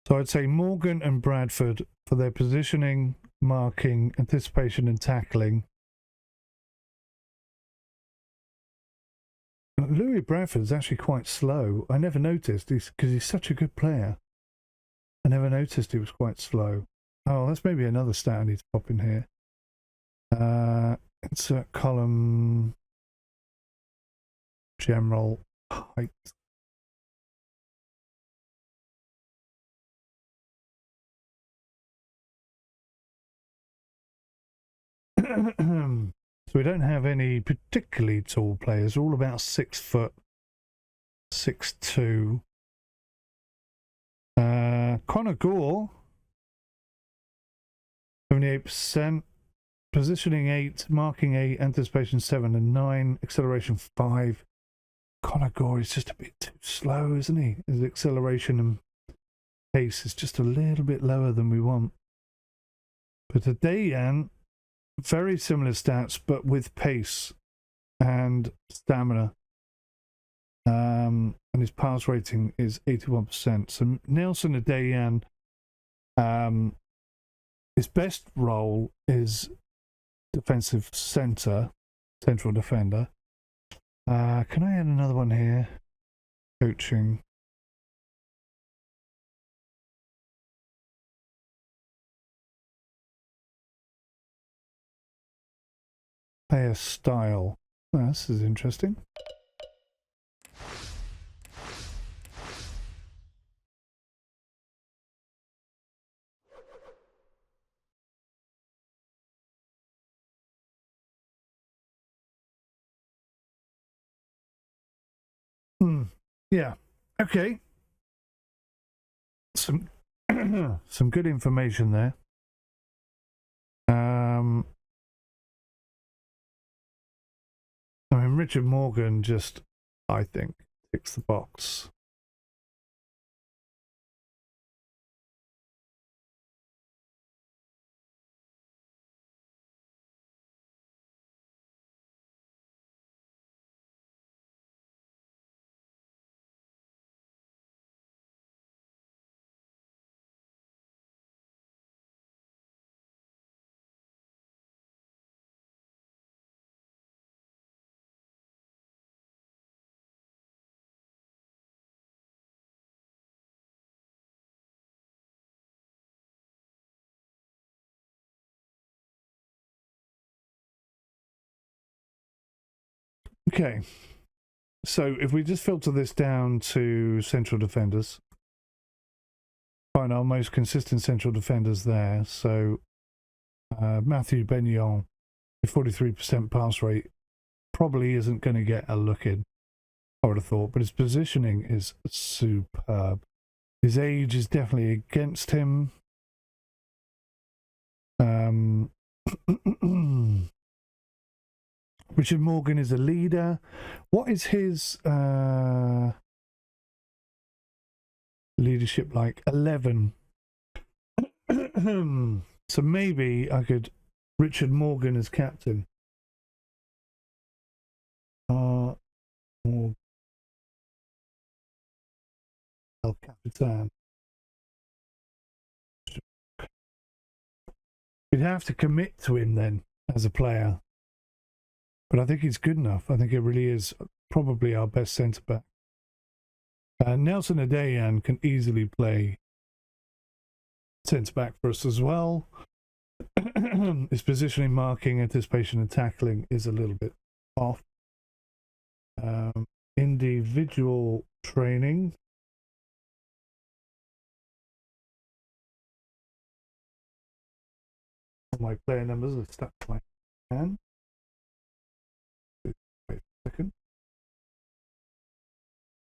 So I'd say Morgan and Bradford for their positioning, marking, anticipation and tackling. Louis Bradford is actually quite slow. I never noticed, because he's such a good player. I never noticed he was quite slow. Oh, that's maybe another stat I need to pop in here. Insert column, general height. So we don't have any particularly tall players. They're all about 6 foot, 6'2". 𝗂𝗃, 78%. Positioning 8, marking 8, anticipation 7 and 9, acceleration 5. 𝗂𝗃 is just a bit too slow, isn't he? His acceleration and pace is just a little bit lower than we want. But 𝗦𝘁𝗀𝗃, very similar stats, but with pace and stamina. And his pass rating is 81%. So 𝗦𝘁𝗲𝗃𝗀𝗃, his best role is defensive central defender. Can I add another one here? Coaching. Player style. Oh, this is interesting. Yeah. Okay. Some Some good information there. I mean, Richard Morgan just, I think, ticks the box. Okay, so if we just filter this down to central defenders, find our most consistent central defenders there. So Matthew Benyon, 43% pass rate, probably isn't going to get a look in, I would have thought, but his positioning is superb. His age is definitely against him. Richard Morgan is a leader. What is his leadership like? 11. So maybe I could Richard Morgan as captain. El Capitan. You'd have to commit to him then as a player. But I think he's good enough. I think it really is probably our best centre-back. Nelson Adeyan can easily play centre-back for us as well. His positioning, marking, anticipation and tackling is a little bit off. Individual training. My player numbers are stuck to my hand. Wait a second.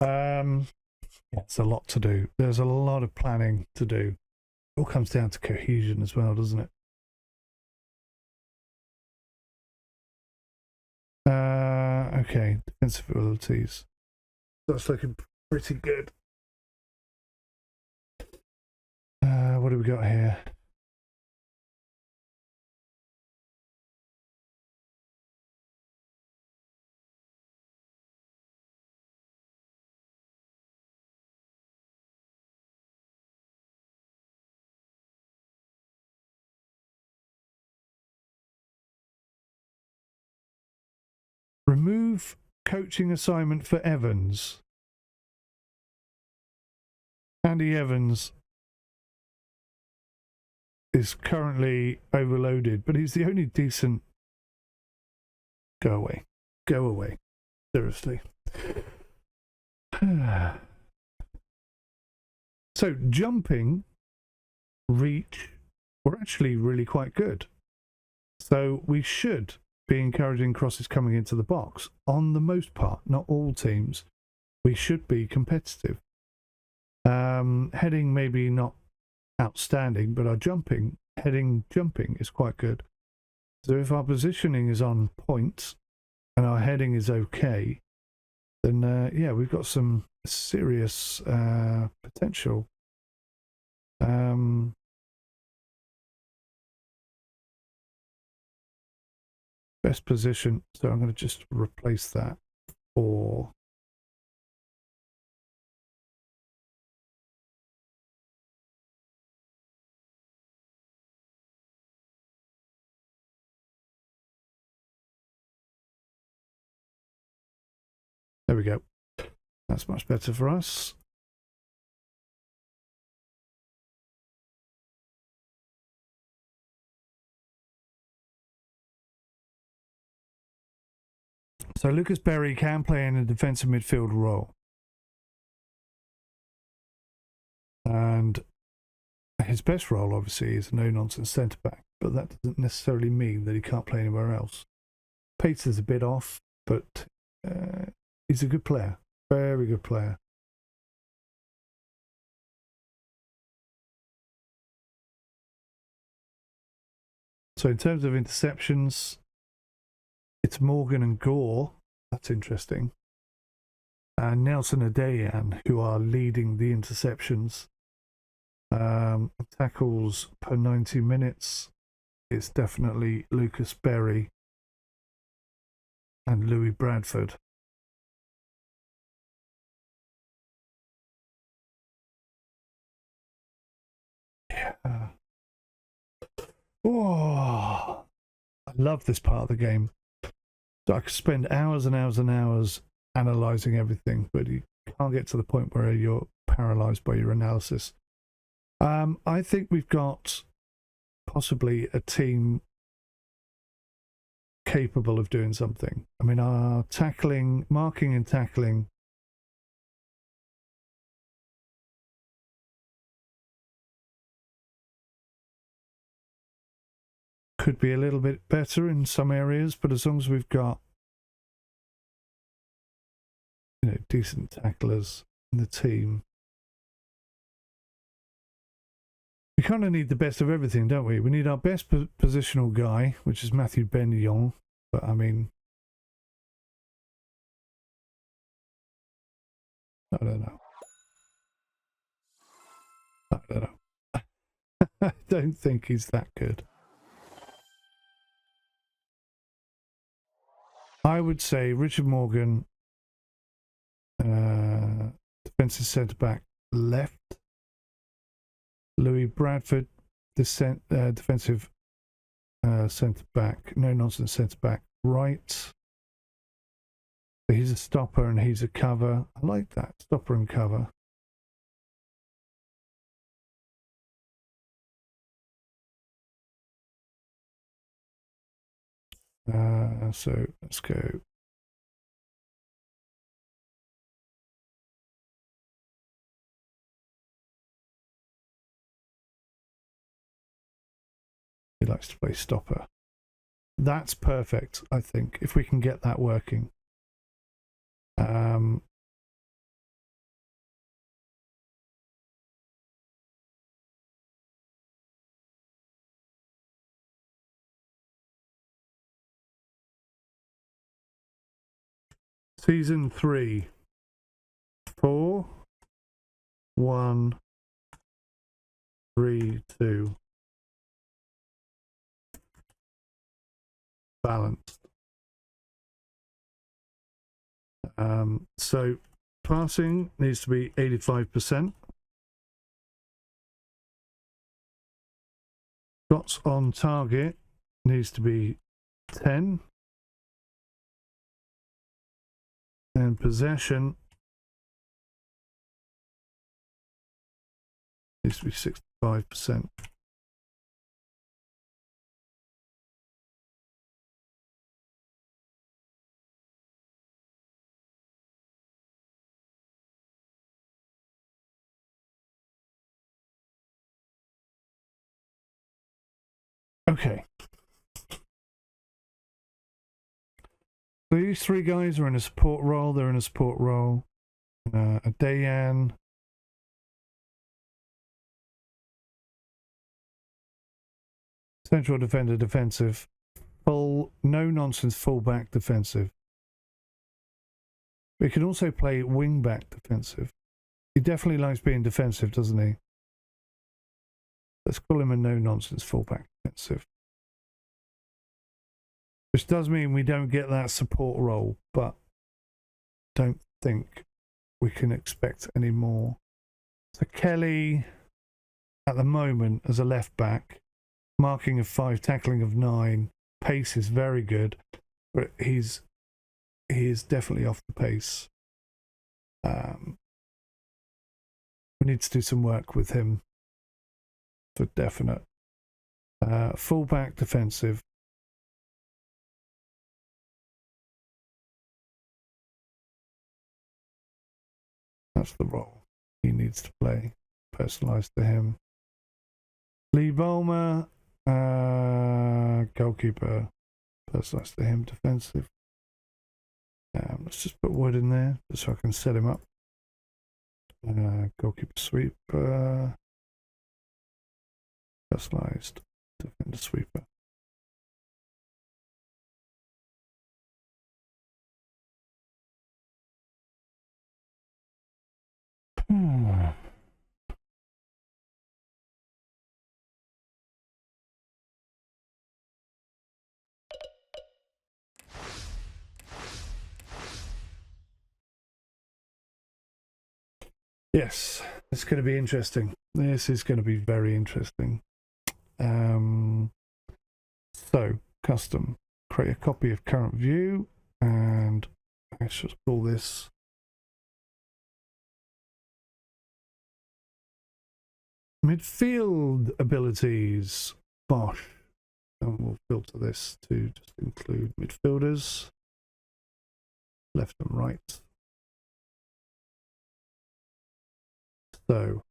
Yeah, it's a lot to do. There's a lot of planning to do. It all comes down to cohesion as well, doesn't it? Okay, defensive abilities. That's looking pretty good. What do we got here? Remove coaching assignment for Evans. Andy Evans is currently overloaded, but he's the only decent. Go away. Go away. Seriously. So jumping, reach, were actually really quite good. So we should be encouraging crosses coming into the box. On the most part, not all teams, we should be competitive. Heading maybe not outstanding, but our jumping is quite good. So if our positioning is on point and our heading is okay, then yeah, we've got some serious potential. Best position, so I'm going to just replace that for there we go. That's much better for us. So Lucas Berry can play in a defensive midfield role. And his best role, obviously, is a no-nonsense centre-back. But that doesn't necessarily mean that he can't play anywhere else. Pace is a bit off, but he's a good player. Very good player. So in terms of interceptions, it's Morgan and Gore. That's interesting. And Nelson Adayan, who are leading the interceptions. Tackles per 90 minutes. It's definitely Lucas Berry and Louis Bradford. Yeah. Oh, I love this part of the game. So I could spend hours and hours and hours analysing everything, but you can't get to the point where you're paralysed by your analysis. I think we've got possibly a team capable of doing something. I mean, our tackling, marking and tackling could be a little bit better in some areas, but as long as we've got, you know, decent tacklers in the team, we kind of need the best of everything, don't we? We need our best positional guy, which is Matthew Benyon, but I mean, I don't know. I don't think he's that good. I would say Richard Morgan, defensive centre-back left. Louis Bradford, defensive centre-back, no-nonsense centre-back right. So he's a stopper and he's a cover. I like that, stopper and cover. So let's go. He likes to play stopper. That's perfect, I think, if we can get that working. Season 3. 4, 1, 3, 2. Balanced. So passing needs to be 85%. Shots on target needs to be 10. And possession needs to be 65%. Okay. So these three guys are in a support role. They're in a support role. Adayan. Central defender, defensive. Full, no-nonsense fullback, defensive. But he can also play wing-back defensive. He definitely likes being defensive, doesn't he? Let's call him a no-nonsense fullback defensive. Which does mean we don't get that support role, but don't think we can expect any more. So Kelly, at the moment, as a left back, marking of 5, tackling of 9, pace is very good, but he is definitely off the pace. We need to do some work with him for definite. Fullback defensive. That's the role he needs to play, personalised to him. 𝗬𝗂𝗯𝘂𝗯𝘀, goalkeeper, personalised to him, defensive. Let's just put Wood in there just so I can set him up. Goalkeeper sweeper, personalised defender sweeper. Yes, it's going to be interesting. This is going to be very interesting. So, custom, create a copy of current view, and let's just call this midfield abilities. Bosh. And we'll filter this to just include midfielders, left and right. So,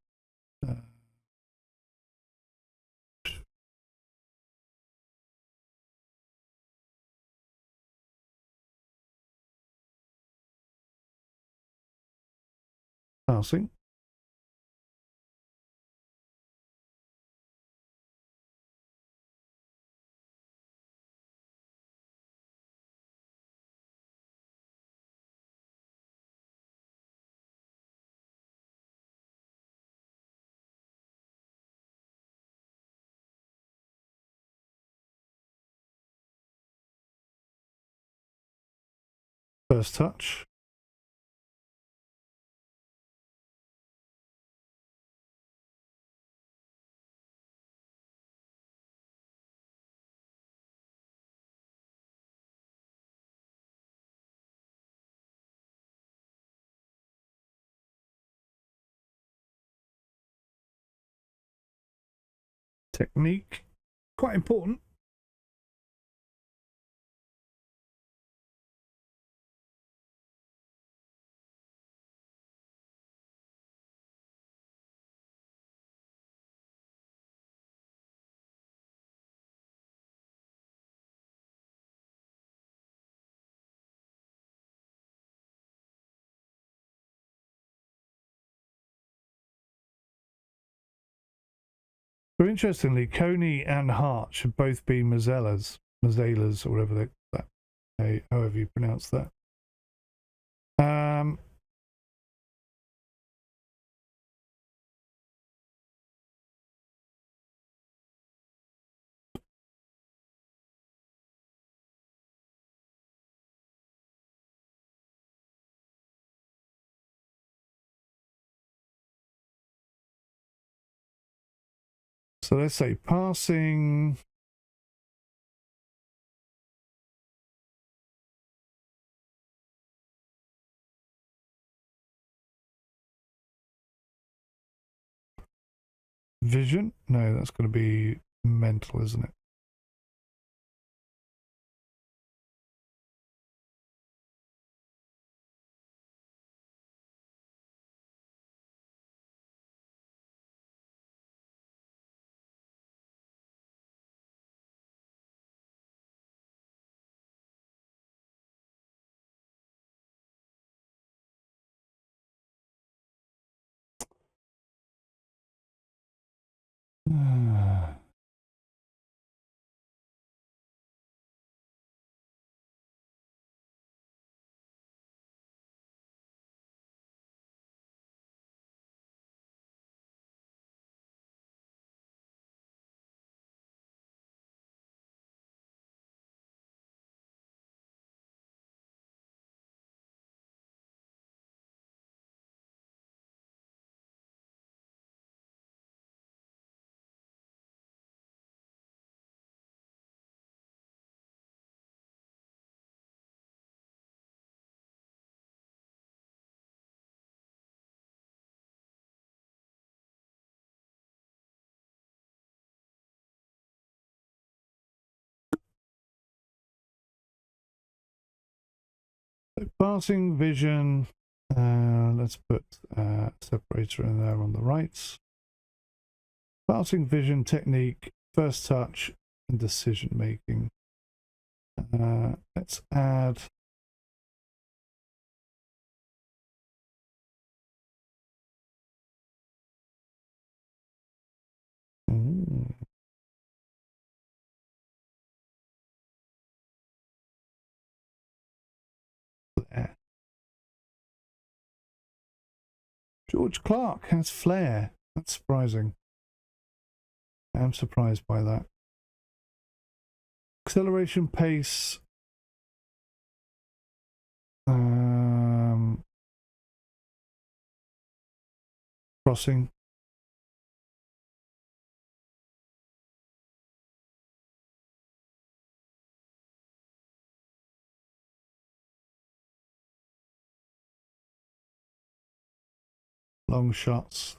passing. First touch. Technique, quite important. So interestingly, Coney and Hart should both be Mazellas, or whatever however you pronounce that. So let's say passing. Vision? No, that's going to be mental, isn't it? So passing, vision. Let's put separator in there on the right. Passing, vision, technique, first touch, and decision making. Let's add there. George Clark has flair. That's surprising. I'm surprised by that. Acceleration, pace. Crossing. Long shots.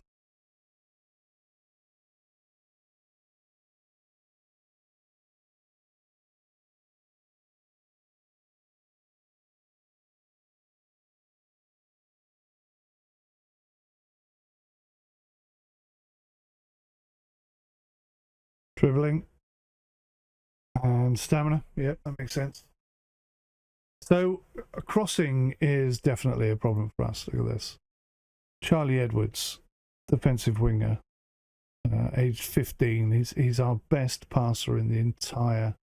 Dribbling. And stamina. Yep, that makes sense. So, crossing is definitely a problem for us. Look at this. Charlie Edwards, defensive winger, aged 15. He's our best passer in the entire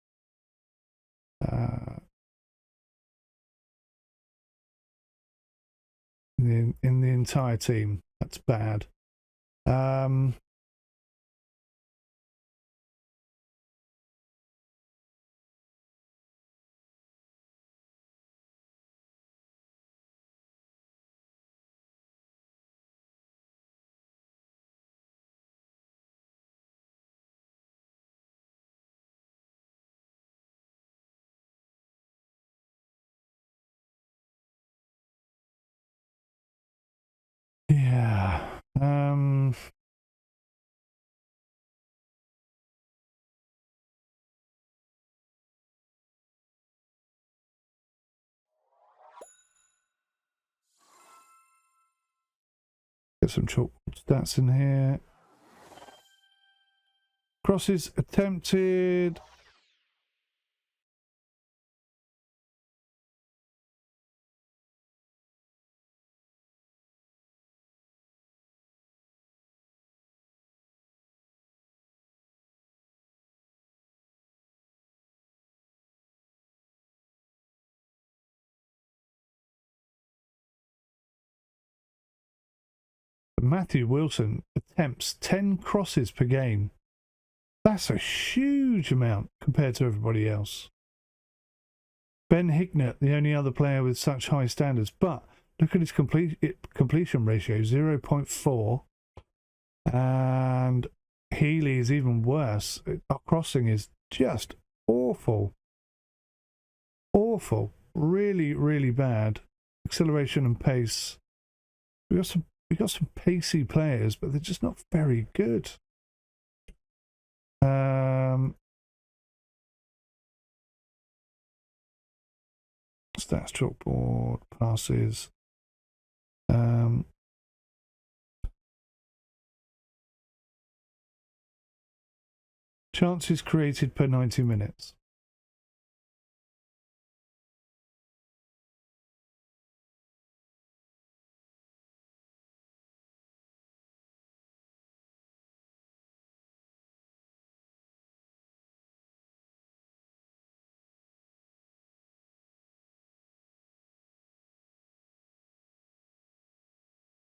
in the entire team. That's bad. Yeah. Get some chalkboard stats in here. Crosses attempted. Matthew Wilson attempts 10 crosses per game. That's a huge amount compared to everybody else. Ben Hicknett, the only other player with such high standards, but look at his completion ratio, 0.4. And Healy is even worse. Our crossing is just awful. Awful. Really, really bad. Acceleration and pace. We got some pacey players, but they're just not very good. Stats chalkboard, passes. Chances created per 90 minutes.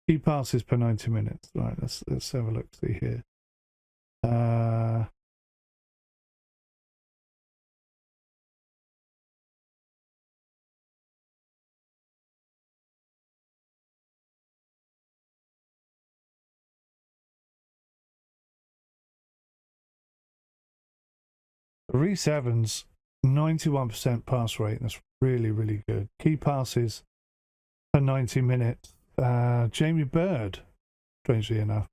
Key passes per 90 minutes. Right, let's have a look, see here. 𝗬𝗂𝗯𝘀, 91% pass rate. That's really, really good. Key passes per 90 minutes. Jamie Bird, strangely enough.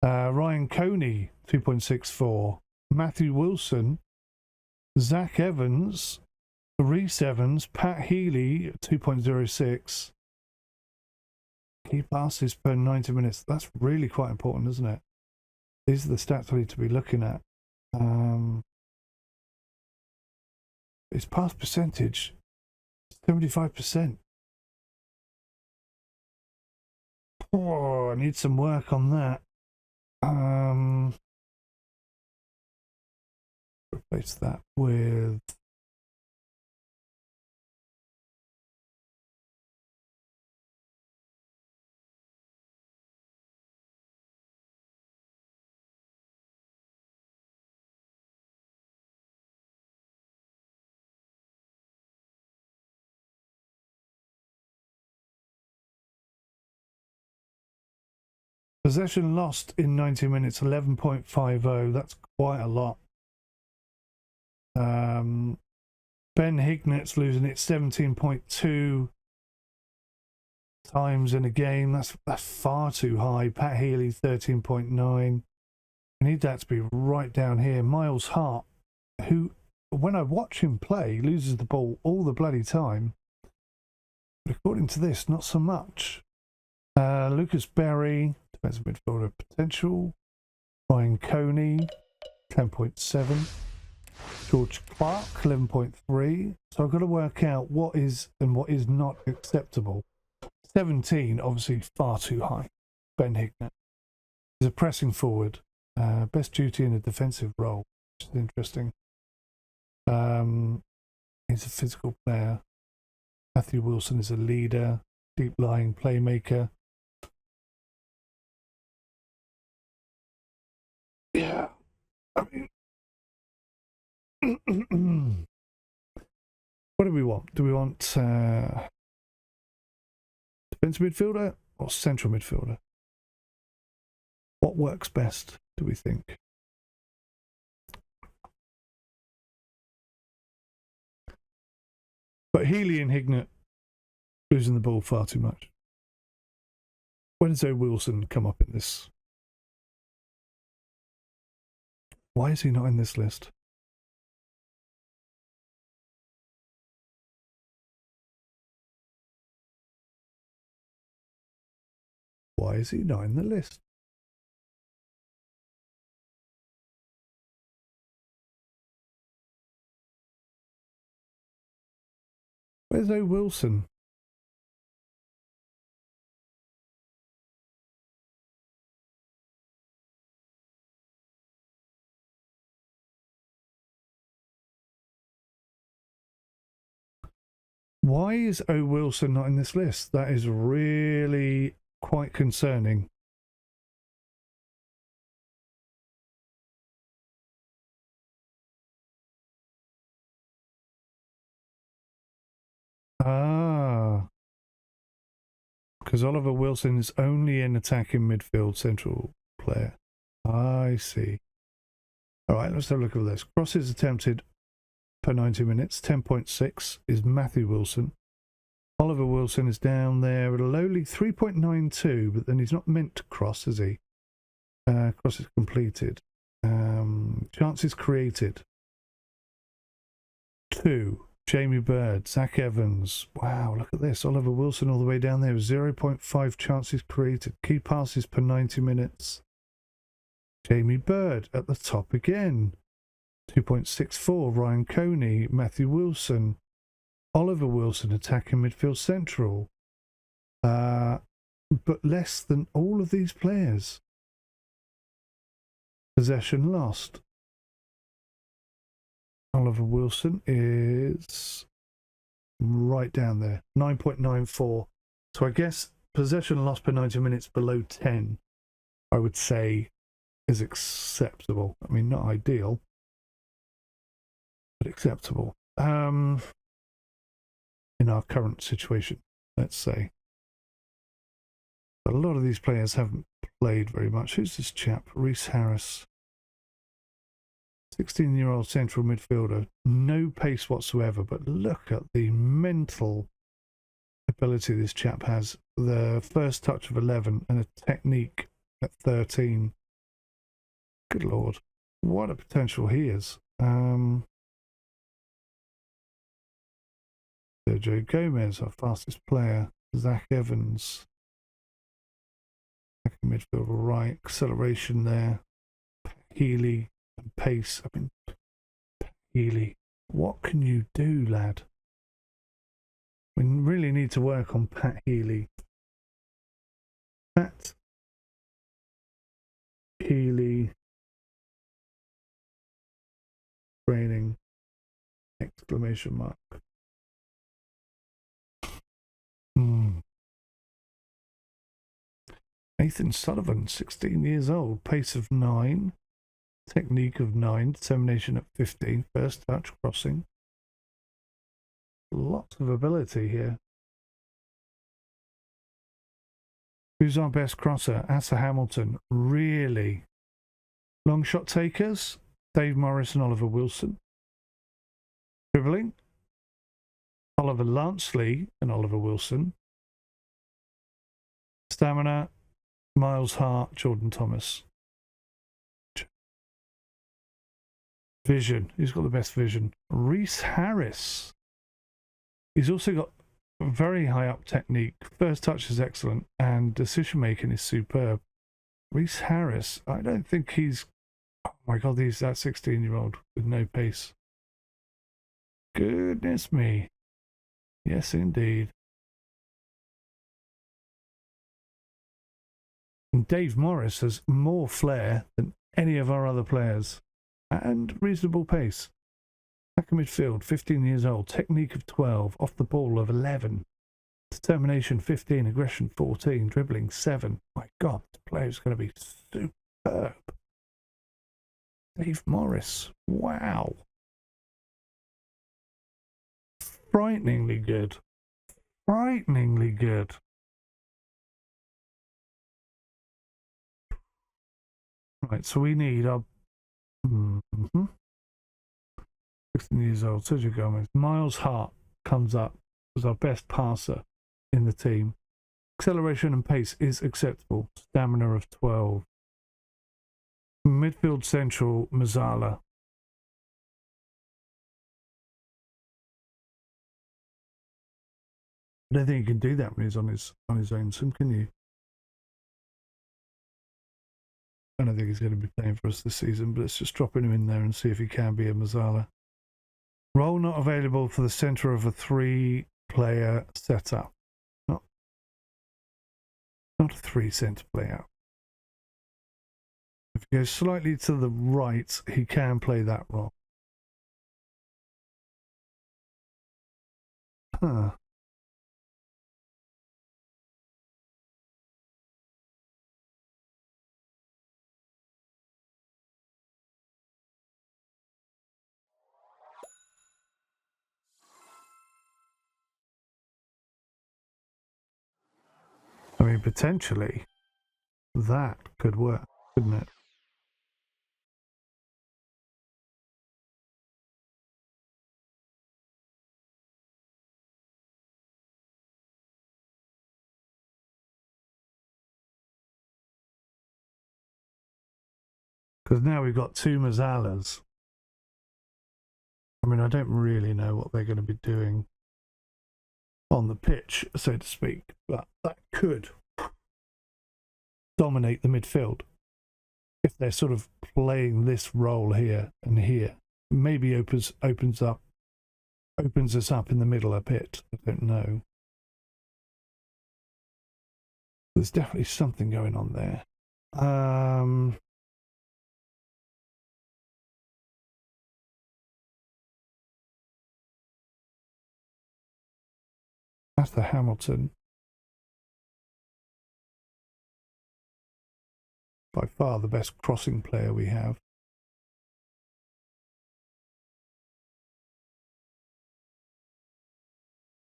Ryan Coney, 2.64. Matthew Wilson, Zach Evans, 𝗬𝗂𝗯𝘀, Pat Healy, 2.06. Key passes per 90 minutes. That's really quite important, isn't it? These are the stats we need to be looking at. His pass percentage, 75%. Oh, I need some work on that. Replace that with Possession lost in 90 minutes, 11.50. That's quite a lot. Ben Hignet's losing it 17.2 times in a game. That's far too high. Pat Healy 13.9. I need that to be right down here. Miles Hart, who, when I watch him play, loses the ball all the bloody time. But according to this, not so much. Lucas Berry, defensive midfielder potential. Ryan Coney, 10.7. George Clark, 11.3. So I've got to work out what is and what is not acceptable. 17, obviously far too high. Ben Hignett is a pressing forward. Best duty in a defensive role, which is interesting. He's a physical player. Matthew Wilson is a leader, deep lying playmaker. Yeah, I mean, what do we want? Do we want defensive midfielder or central midfielder? What works best, do we think? But Healy and Hignett losing the ball far too much. When does Wilson come up in this? Why is he not in this list? Why is he not in the list? Where's Wilson? Why is Wilson not in this list? That is really quite concerning. Because Oliver Wilson is only an attacking midfield central player. I see. All right, let's have a look at this. Crosses attempted per 90 minutes, 10.6 is Matthew Wilson. Oliver Wilson is down there at a lowly 3.92, but then he's not meant to cross, is he? Crosses completed. Chances created. 2. Jamie Bird, Zach Evans. Wow, look at this. Oliver Wilson all the way down there. 0.5 chances created. Key passes per 90 minutes. Jamie Bird at the top again. 2.64. Ryan Coney, Matthew Wilson. Oliver Wilson attacking midfield central. But less than all of these players. Possession lost. Oliver Wilson is right down there, 9.94. So I guess possession lost per 90 minutes below 10, I would say, is acceptable. I mean, not ideal, but acceptable. In our current situation, let's say. But a lot of these players haven't played very much. Who's this chap? Reece Harris. 16-year-old central midfielder, no pace whatsoever, but look at the mental ability this chap has. The first touch of 11 and a technique at 13. Good Lord, what a potential he is. 𝐵𝐺𝐸, our fastest player. Zach Evans. Midfielder right, acceleration there. Healy. And pace. I mean, Healy, what can you do, lad? We really need to work on Pat Healy. Pat Healy training, exclamation mark. Nathan Sullivan, 16 years old, pace of 9. Technique of 9, determination at 15, first touch, crossing. Lots of ability here. Who's our best crosser? Asa Hamilton. Really? Long shot takers? Dave Morris and Oliver Wilson. Dribbling? Oliver Lansley and Oliver Wilson. Stamina? Miles Hart, Jordan Thomas. Vision. Who's got the best vision? Reese Harris. He's also got very high up technique. First touch is excellent and decision making is superb. Reese Harris. I don't think he's... Oh my God, he's that 16-year-old with no pace. Goodness me. Yes, indeed. And Dave Morris has more flair than any of our other players. And reasonable pace. Back in midfield, 15 years old. Technique of 12. Off the ball of 11. Determination 15. Aggression 14. Dribbling 7. My God, this player's going to be superb. Dave Morris. Wow. Frighteningly good. Frighteningly good. Right, so we need our 16 years old, Sergio Gomez. Miles Hart comes up as our best passer in the team. Acceleration and pace is acceptable. Stamina of 12. Midfield central, Mazzala. I don't think you can do that when he's on his own sim, can you? I don't think he's going to be playing for us this season, but let's just drop him in there and see if he can be a Mazzala. Role not available for the centre of a 3-player setup. Not a 3-centre player. If he goes slightly to the right, he can play that role. Huh. I mean, potentially, that could work, couldn't it? Because now we've got 2 Mazzalas. I mean, I don't really know what they're going to be doing on the pitch, so to speak, but that could dominate the midfield if they're sort of playing this role here and here. Maybe opens us up in the middle a bit. I don't know. There's definitely something going on there. That's the Hamilton. By far the best crossing player we have.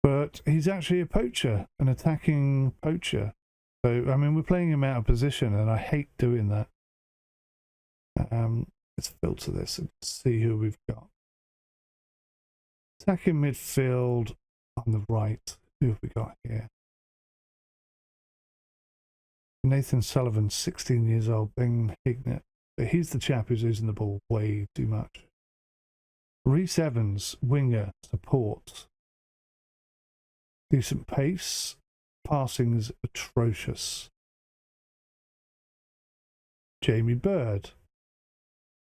But he's actually a poacher, an attacking poacher. So, I mean, we're playing him out of position, and I hate doing that. Let's filter this and see who we've got. Attacking midfield on the right. Who have we got here? Nathan Sullivan, 16 years old, Ben Hignett. But he's the chap who's losing the ball way too much. Reese Evans, winger, support. Decent pace. Passing is atrocious. Jamie Bird.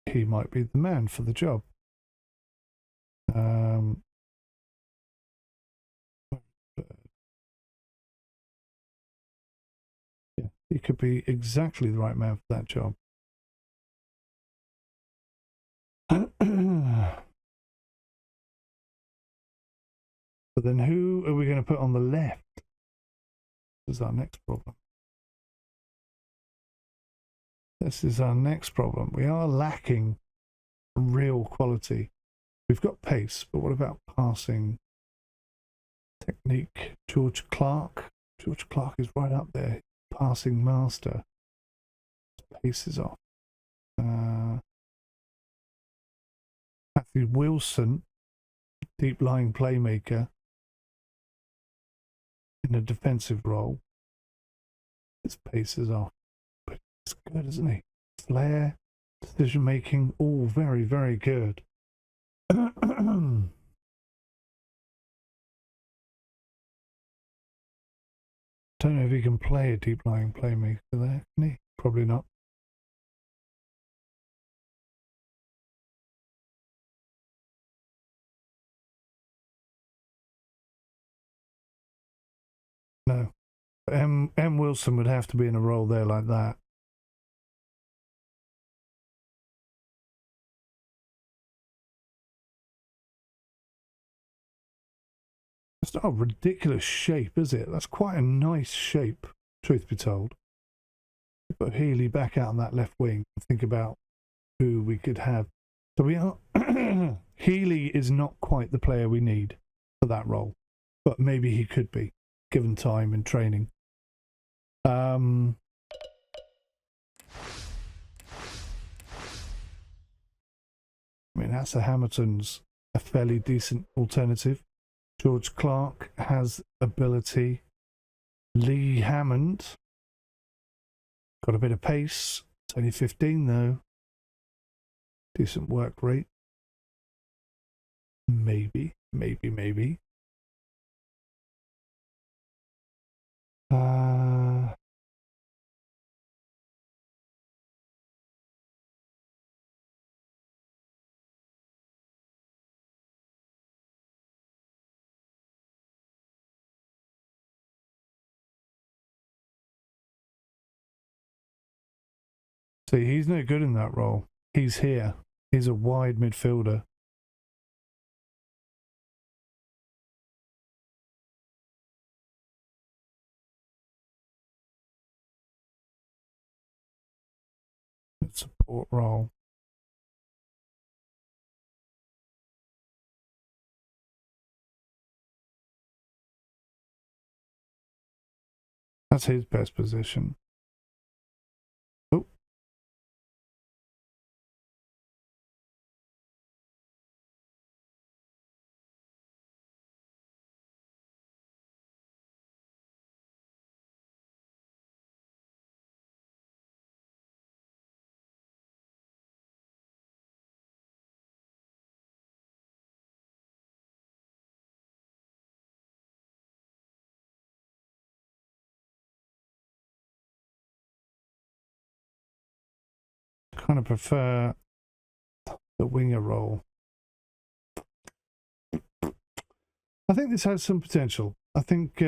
He might be the man for the job. Yeah, he could be exactly the right man for that job. But then who are we going to put on the left? This is our next problem. This is our next problem. We are lacking real quality. We've got pace, but what about passing? Technique. George Clark. George Clark is right up there. passing master. Pace is off. 𝗦𝘂𝗯𝘀𝗰𝗄𝗯, deep lying playmaker in a defensive role. His pace is off, but he's good, isn't he? Flair, decision making, all very, very good. Don't know if he can play a deep lying playmaker there, can he? Probably not. No. 𝗦𝘂𝗯𝘀𝗰𝗄𝗯 would have to be in a role there like that. It's not a ridiculous shape, is it? That's quite a nice shape, truth be told. Put Healy back out on that left wing and think about who we could have. So we are Healy is not quite the player we need for that role, but maybe he could be, given time and training. I mean, Asa Hamilton's a fairly decent alternative. George Clark has ability. Lee Hammond got a bit of pace. It's only 15 though. Decent work rate. Maybe. See, he's no good in that role. He's here. He's a wide midfielder. Support role. That's his best position. Oh. Kind of prefer the winger role. I think this has some potential. I think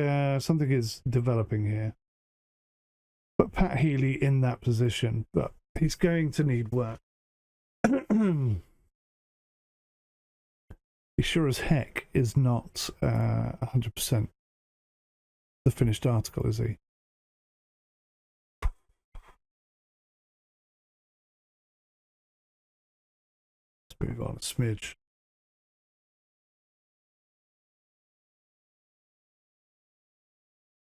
something is developing here. But Pat Healy in that position, but he's going to need work. He sure as heck is not 100% the finished article, is he? Move on a smidge.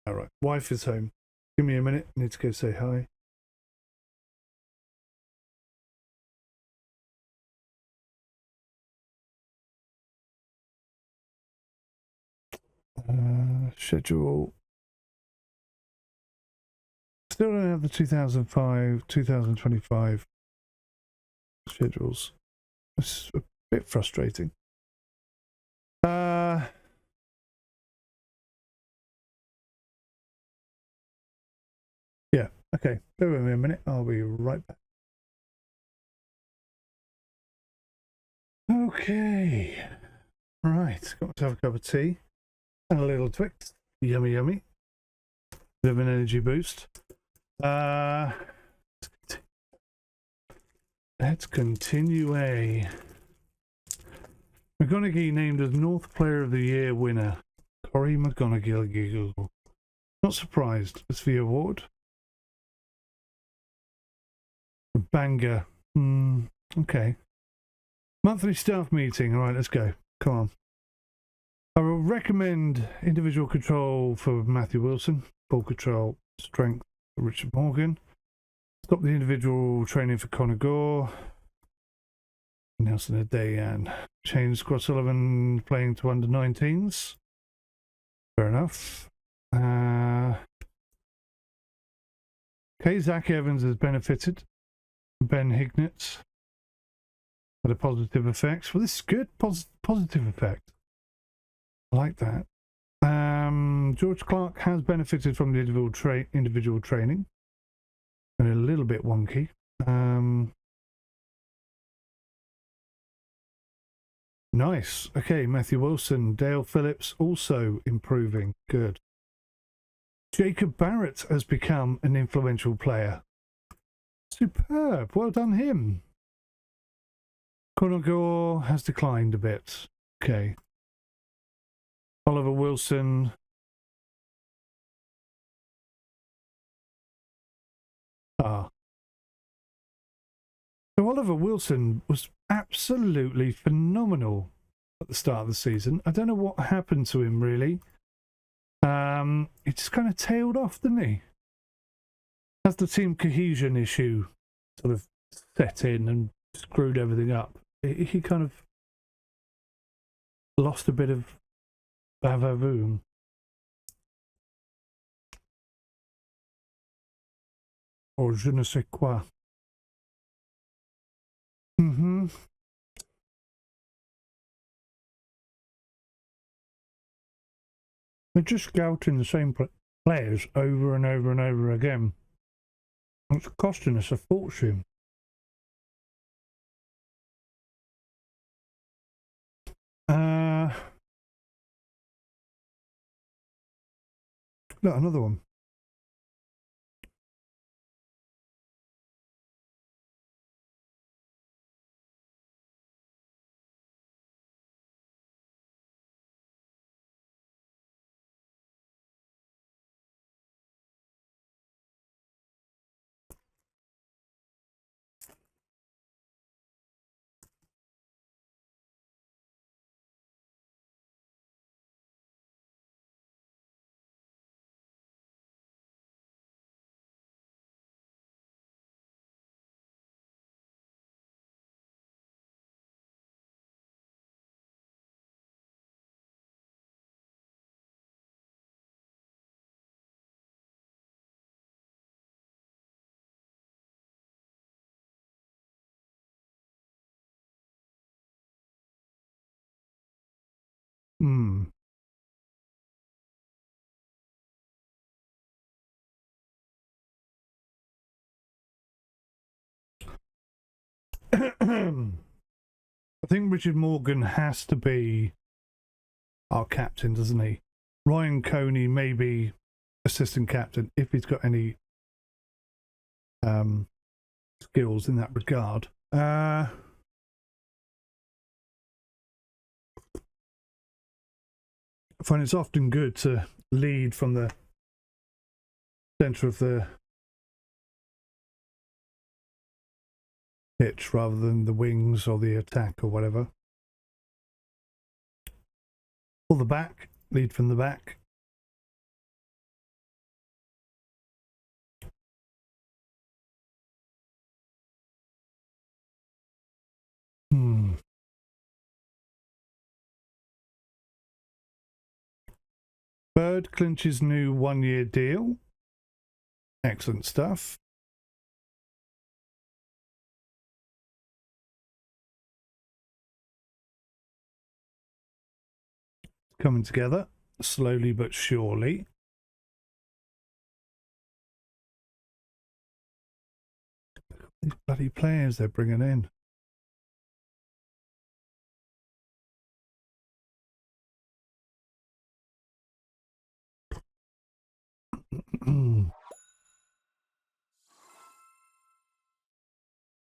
All right, wife is home. Give me a minute. I need to go say hi. Schedule. Still don't have the 2005-2025 schedules. It's a bit frustrating. Yeah, okay. Bear with me a minute. I'll be right back. Okay. Right. Got to have a cup of tea and a little Twix. Yummy, yummy. Bit of an energy boost. Let's continue. McGonaghy named as North Player of the Year winner. Corey McGonaghy. Not surprised. It's the award. Banger. Okay. Monthly staff meeting. All right, let's go. Come on. I will recommend individual control for 𝗦𝘂𝗯𝘀. Ball control, strength, Richard Morgan. Stop the individual training for Conor Gore. Nelson Adayan. Change 𝗏𝗏𝗀𝗏 playing to under 19s. Fair enough. 𝐃𝐨𝐧𝐚𝐭𝐢𝐴 has benefited. Ben Hignett had a positive effect. Well, this is good. Positive effect. I like that. George Clark has benefited from the individual training. And a little bit wonky. Nice. Okay, Matthew Wilson, Dale Phillips also improving. Good. Jacob Barrett has become an influential player. Superb. Well done him. Conor Gore has declined a bit. Okay. Oliver Wilson. So Oliver Wilson was absolutely phenomenal at the start of the season. I don't know what happened to him, really. He just kind of tailed off, didn't he? As the team cohesion issue sort of set in and screwed everything up, he kind of lost a bit of bavavoom. Or je ne sais quoi. They're just scouting the same players over and over and over again. It's costing us a fortune. Look, another one. I think Richard Morgan has to be our captain, doesn't he? Ryan Coney may be assistant captain if he's got any skills in that regard. I find it's often good to lead from the centre of the pitch rather than the wings or the attack or whatever. Or the back, lead from the back. Bird clinches new one-year deal. Excellent stuff. Coming together slowly but surely. These bloody players they're bringing in.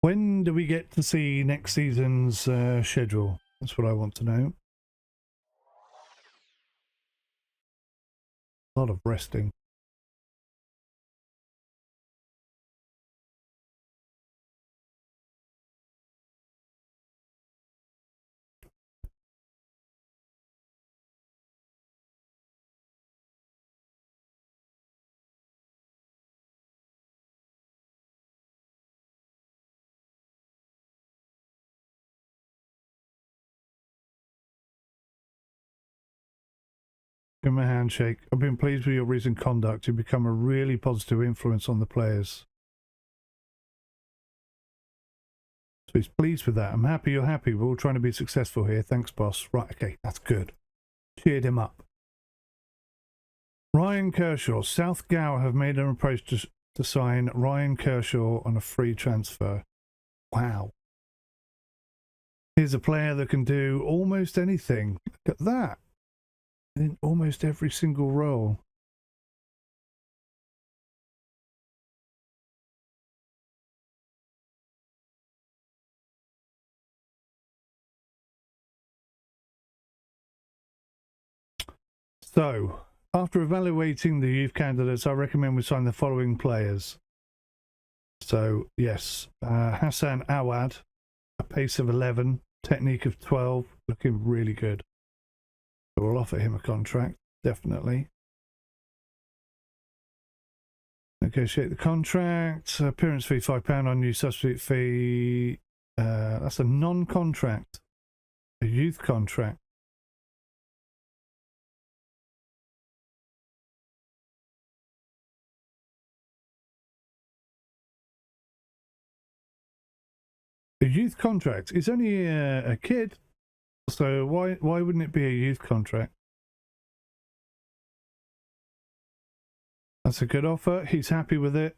When do we get to see next season's schedule? That's what I want to know. A lot of resting. Give him a handshake. I've been pleased with your recent conduct. You've become a really positive influence on the players. So he's pleased with that. I'm happy you're happy. We're all trying to be successful here. Thanks, boss. Right, okay, that's good. Cheered him up. Ryan Kershaw. South Gower have made an approach to sign Ryan Kershaw on a free transfer. Wow. Here's a player that can do almost anything. Look at that. In almost every single role. So, after evaluating the youth candidates, I recommend we sign the following players. So, yes, Hassan Awad, a pace of 11, technique of 12, looking really good. So we'll offer him a contract, definitely. Negotiate the contract. Appearance fee £5 on new substitute fee. That's a non-contract, a youth contract. A youth contract. It's only a kid, so why wouldn't it be a youth contract? That's a good offer. He's happy with it.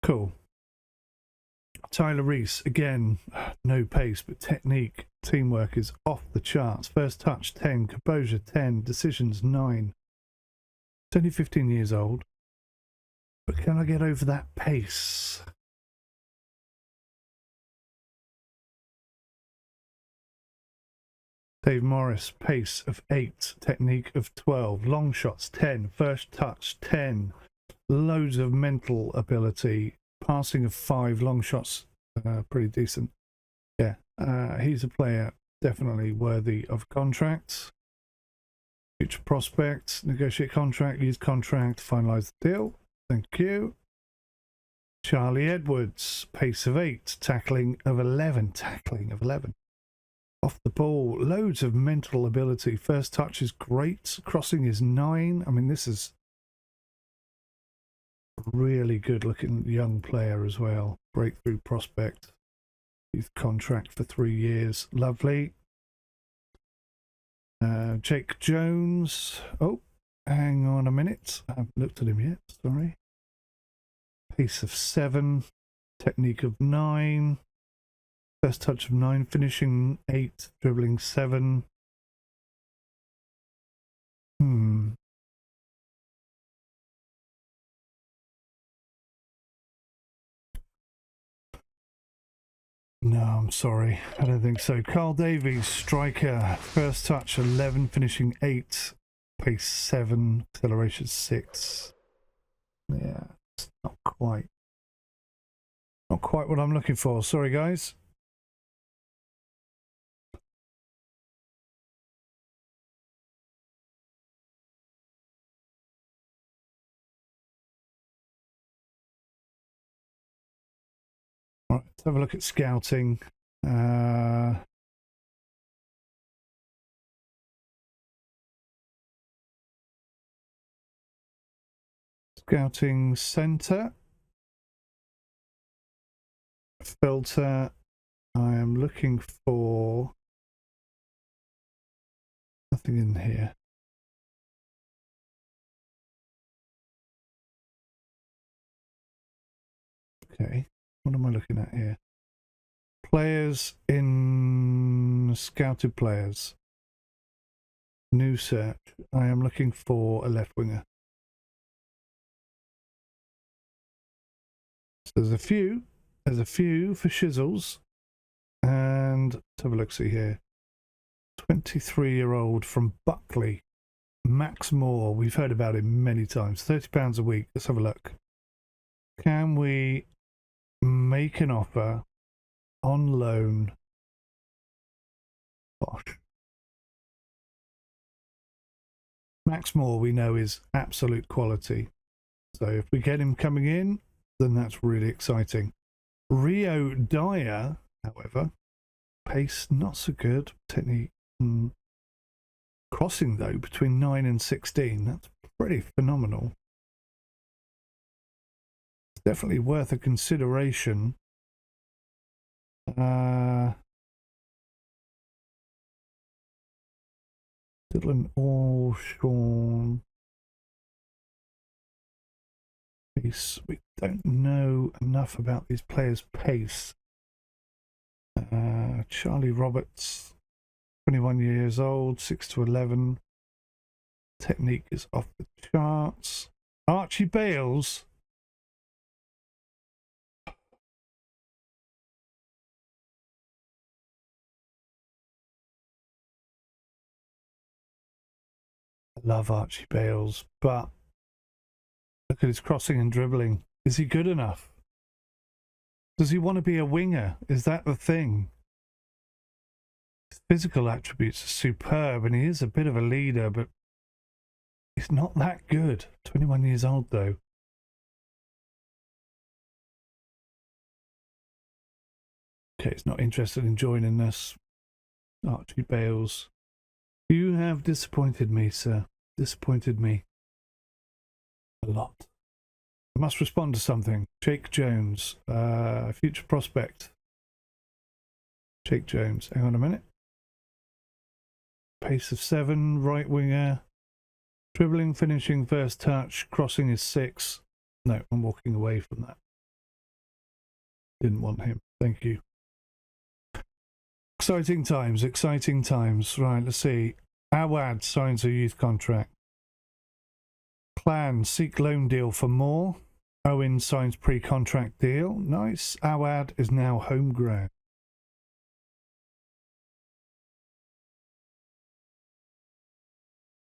Cool. Tyler Reese, again, no pace, but technique. Teamwork is off the charts. First touch, 10. Composure, 10. Decisions, 9. It's only 15 years old. But can I get over that pace? Dave Morris, pace of 8, technique of 12, long shots 10, first touch 10, loads of mental ability, passing of 5, long shots pretty decent. Yeah, he's a player definitely worthy of contracts. Future prospects, negotiate contract, use contract, finalise the deal. Thank you. Charlie Edwards, pace of 8, tackling of 11, off the ball, loads of mental ability. First touch is great. Crossing is 9. I mean, this is a really good looking young player as well. Breakthrough prospect. Youth contract for 3 years. Lovely. Jake Jones. Oh, hang on a minute. I haven't looked at him yet. Sorry. Pace of 7. Technique of 9. First touch of 9, finishing 8, dribbling 7. No, I'm sorry. I don't think so. Carl Davies, striker. First touch 11, finishing 8. Pace 7, acceleration 6. Yeah, it's not quite what I'm looking for. Sorry, guys. Right, let's have a look at scouting. Scouting center. Filter. I am looking for nothing in here. Okay. What am I looking at here? Players in scouted players. New search. I am looking for a left winger. So there's a few for shizzles. And let's have a look, see here. 23-year-old from Buckley. Max Moore. We've heard about him many times. £30 a week. Let's have a look. Can we make an offer on loan? Gosh. Max Moore we know is absolute quality. So if we get him coming in, then that's really exciting. Rio Dyer, however, pace not so good. Technique. crossing though between 9 and 16. That's pretty phenomenal. It's definitely worth a consideration. Dylan Allshawn. Pace. We don't know enough about these players' pace. Charlie Roberts, 21 years old, 6 to 11. Technique is off the charts. Archie Bales. I love Archie Bales, but look at his crossing and dribbling. Is he good enough? Does he want to be a winger? Is that the thing? His physical attributes are superb, and he is a bit of a leader, but he's not that good. 21 years old, though. Okay, he's not interested in joining us. Archie Bales. You have disappointed me, sir. Disappointed me a lot. I must respond to something. Jake Jones, future prospect. Jake Jones, hang on a minute. Pace of 7, right winger. Dribbling, finishing, first touch, crossing is 6. No, I'm walking away from that. Didn't want him. Thank you. Exciting times, exciting times. Right, let's see. Awad signs a youth contract. Clan seek loan deal for more. Owen signs pre-contract deal. Nice. Awad is now homegrown.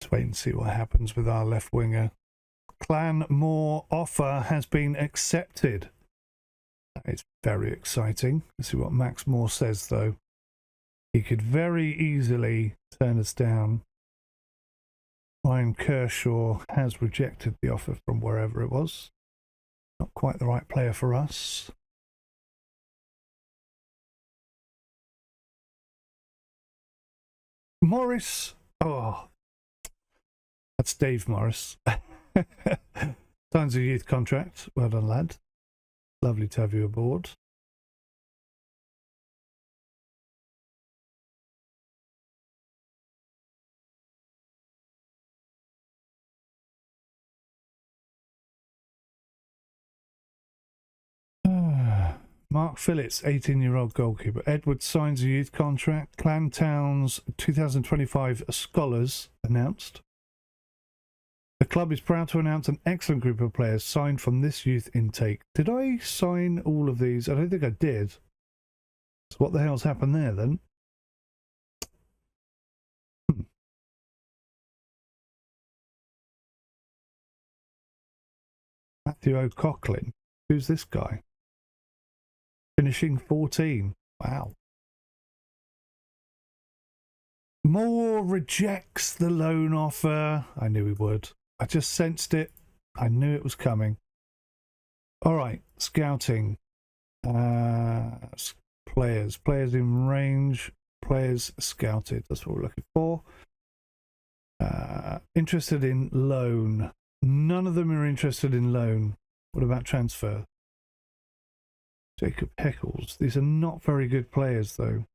Let's wait and see what happens with our left winger. Clan Moore offer has been accepted. That is very exciting. Let's see what Max Moore says, though. He could very easily turn us down. Ryan Kershaw has rejected the offer from wherever it was. Not quite the right player for us. Morris. Oh, that's Dave Morris. Signs a youth contract. Well done, lad. Lovely to have you aboard. Mark Phillips, 18-year-old goalkeeper. Edward signs a youth contract. Clan Town's 2025 Scholars announced. The club is proud to announce an excellent group of players signed from this youth intake. Did I sign all of these? I don't think I did. So what the hell's happened there then? Matthew O'Coughlin. Who's this guy? Finishing 14. Wow. Moore rejects the loan offer. I knew he would. I just sensed it. I knew it was coming. All right. Scouting. Players. Players in range. Players scouted. That's what we're looking for. Interested in loan. None of them are interested in loan. What about transfer? 𝐃𝐨𝐧𝐚𝐭𝐢𝐴. These are not very good players, though.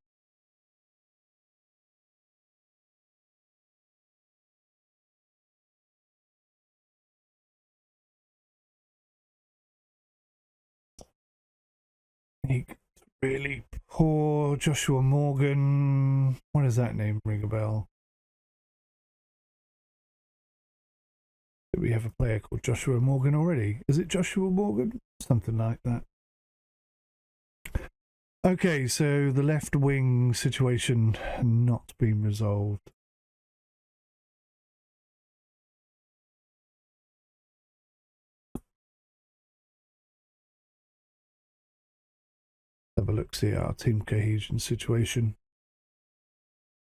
Really poor. Joshua Morgan. What does that name ring a bell? Do we have a player called Joshua Morgan already? Is it Joshua Morgan? Something like that. Okay, so the left wing situation not been resolved. Have a look, see our 𝐃𝐨𝐧𝐚𝐭𝐢𝐴 situation.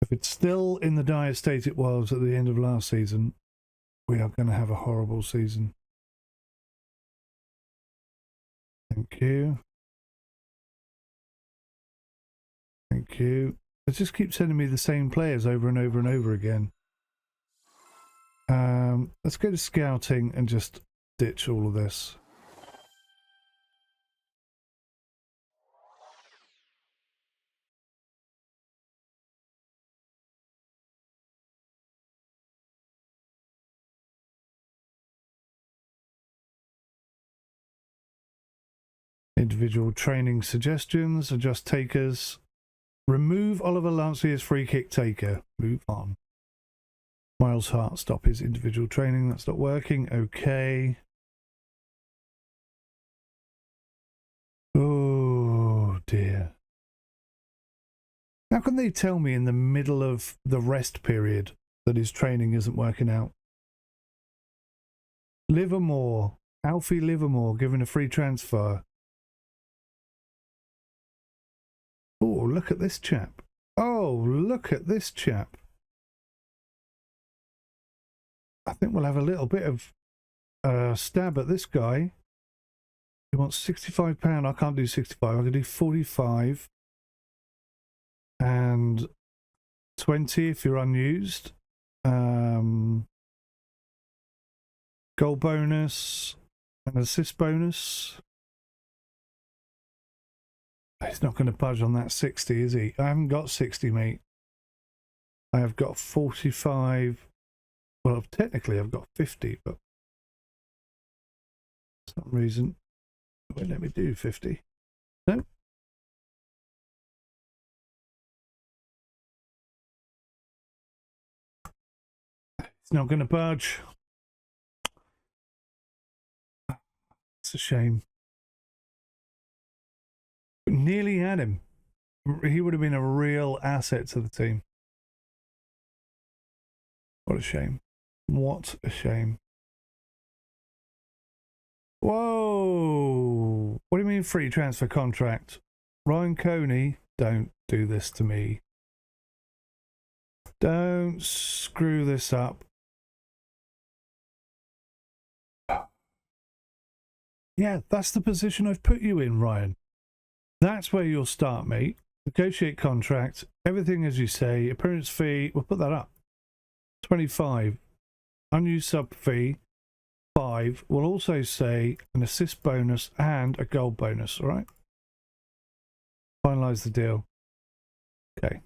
If it's still in the dire state it was at the end of last season, we are going to have a horrible season. Thank you. Thank you. It just keeps sending me the same players over and over and over again. Let's go to scouting and just ditch all of this. Individual training suggestions, adjust takers, remove Oliver Lancier's free kick taker, move on. Miles Hart, stop his individual training, that's not working, okay. Oh dear. How can they tell me in the middle of the rest period that his training isn't working out? Livermore, Alfie Livermore given a free transfer. Oh, look at this chap. Oh, look at this chap. I think we'll have a little bit of stab at this guy. He wants £65. I can't do 65. I can do 45 and 20 if you're unused. Goal bonus and assist bonus. He's not going to budge on that 60, is he? I haven't got 60, mate. I have got 45. Well, technically I've got 50, but for some reason it won't let me do 50. No. It's not going to budge. It's a shame. Nearly had him. He would have been a real asset to the team. What a shame. What a shame. Whoa! What do you mean free transfer contract? Ryan Coney, don't do this to me. Don't screw this up. Yeah, that's the position I've put you in, Ryan. That's where you'll start, mate. Negotiate contract, everything as you say, appearance fee, we'll put that up. 25. Unused sub fee, 5. We'll also say an assist bonus and a goal bonus, alright? Finalise the deal. Okay.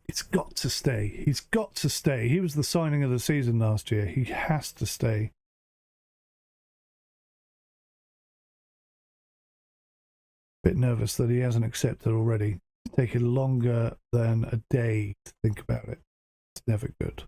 It's got to stay. He's got to stay. He was the signing of the season last year. He has to stay. Bit nervous that he hasn't accepted already. It's taken longer than a day to think about it. It's never good.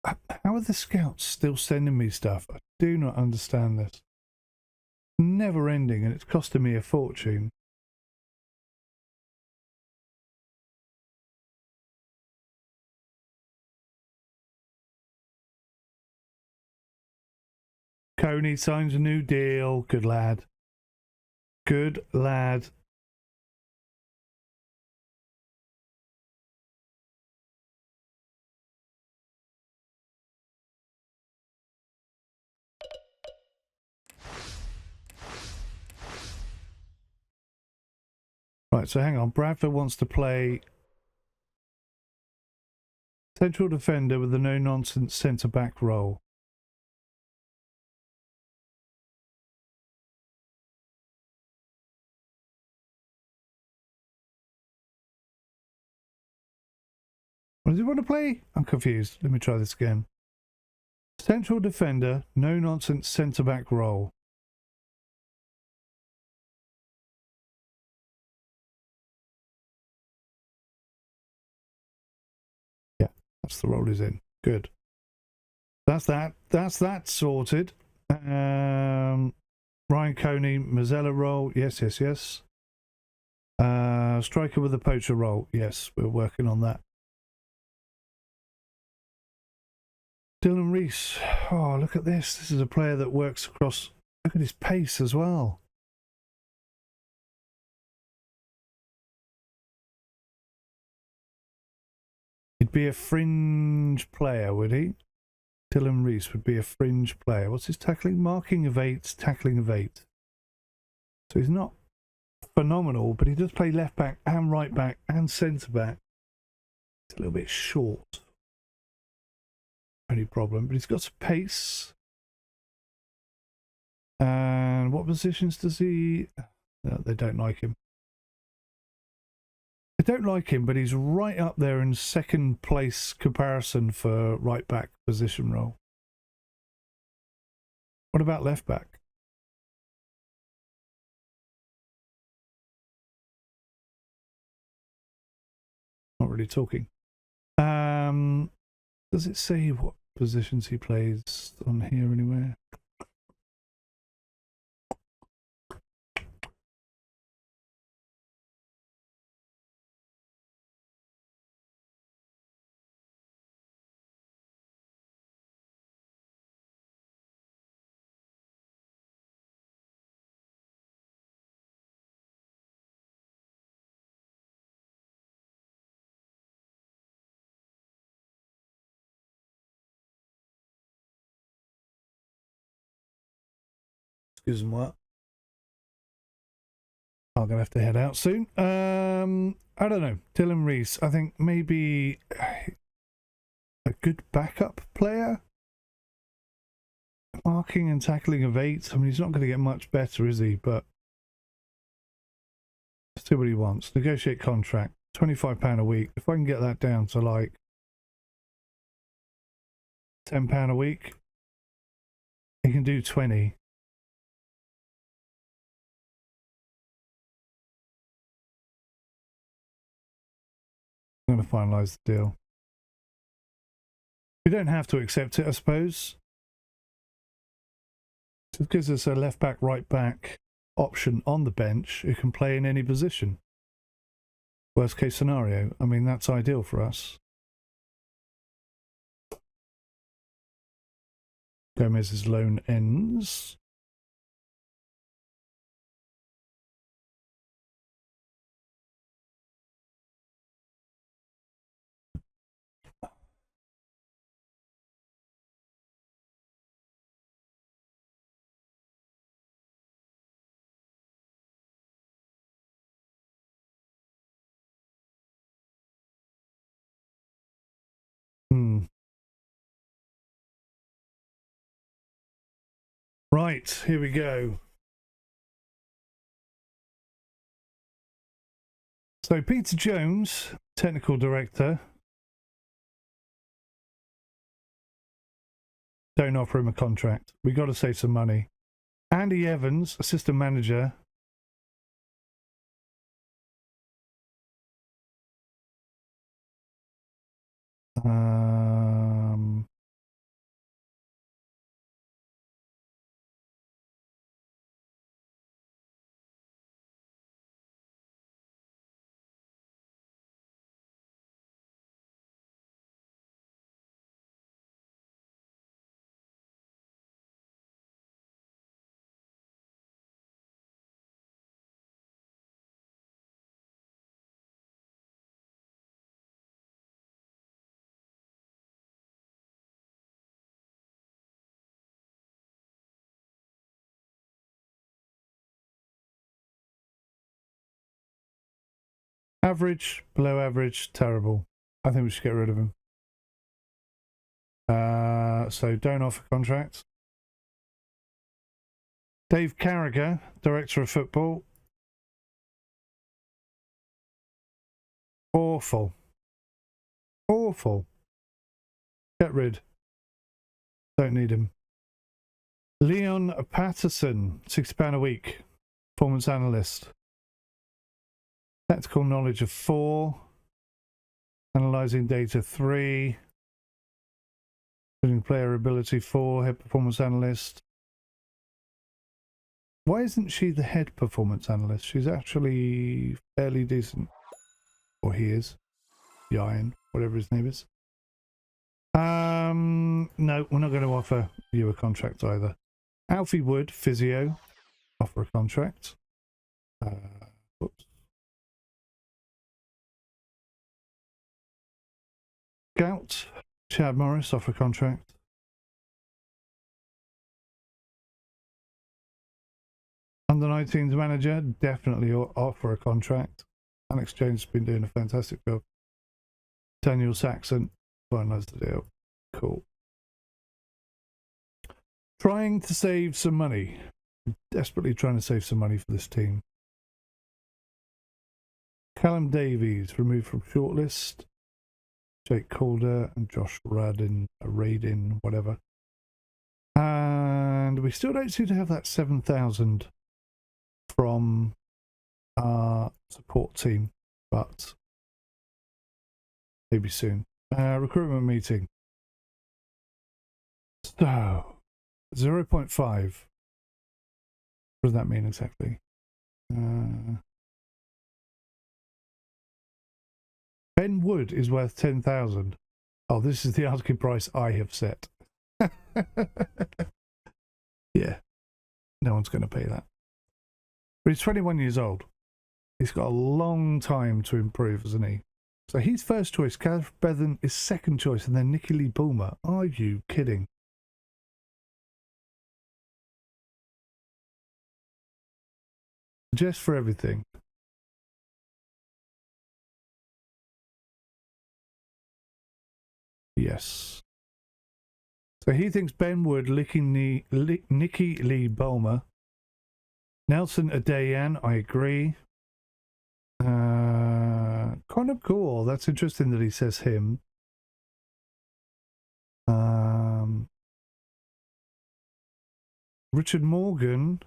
How are the scouts still sending me stuff? I do not understand this. Never ending, and it's costing me a fortune. Coney signs a new deal. Good lad. Good lad. Right, so hang on. Bradford wants to play central defender with a no-nonsense centre-back role. What does he want to play? I'm confused. Let me try this again. Central defender, no-nonsense centre-back role. Yeah, that's the role he's in. Good. That's that. That's that sorted. Ryan Coney, Mazzella role. Yes, yes, yes. Striker with a poacher role. Yes, we're working on that. Dylan Reese. Oh, look at this. This is a player that works across. Look at his pace as well. would be a fringe player, would he? Dylan Reese would be a fringe player. What's his tackling? Marking of 8, tackling of 8. So he's not phenomenal, but he does play left back and right back and centre back. It's a little bit short. Only problem, but he's got some pace. And what positions does he... No, they don't like him. They don't like him, but he's right up there in second place comparison for right back position role. What about left back? Not really talking. Does it say what positions he plays on here anywhere? 𝗥𝗲𝗃𝗂𝗯𝗏. I'm gonna have to head out soon. I don't know. Dylan Reese, I think maybe a good backup player. Marking and tackling of 8. I mean, he's not going to get much better, is he? But let's see what he wants. Negotiate contract. £25 a week. If I can get that down to like £10 a week, he can do 20. I'm going to finalise the deal. We don't have to accept it, I suppose. It gives us a left back, right back option on the bench who can play in any position. Worst case scenario. I mean, that's ideal for us. Gomez's loan ends. Right, here we go. So Peter Jones, technical director. Don't offer him a contract. We got to save some money. Andy Evans, assistant manager. Average, below average, terrible. I think we should get rid of him. So don't offer contract. Dave Carragher, director of football. Awful. Awful. Get rid. Don't need him. Leon Patterson, £60 a week. Performance analyst. Tactical knowledge of 4. Analysing data 3. Putting player ability 4. Head performance analyst. Why isn't she the head performance analyst? She's actually fairly decent. Or he is. Jan, whatever his name is. No, we're not going to offer you a contract either. Alfie Wood, physio. Offer a contract. Whoops. out. Chad Morris off a contract. Under 19s manager, definitely offer a contract. Alex Jones has been doing a fantastic job. Daniel Saxon, finalise the deal. Cool. Trying to save some money. Desperately trying to save some money for this team. Callum Davies removed from shortlist. Jake Calder and Josh Radin, whatever. And we still don't seem to have that 7,000 from our support team, but maybe soon. Recruitment meeting. So, 0.5. What does that mean exactly? Ben Wood is worth 10,000. Oh, this is the asking price I have set. Yeah, no one's going to pay that. But he's 21 years old. He's got a long time to improve, hasn't he? So he's first choice. Gareth Bevan is second choice, and then Nicky Lee Bulmer. Are you kidding? Just for everything. Yes. So he thinks Ben Wood, Nicky Lee Bulmer, Nelson Adayan, I agree. Kind of cool. That's interesting that he says him. Richard Morgan.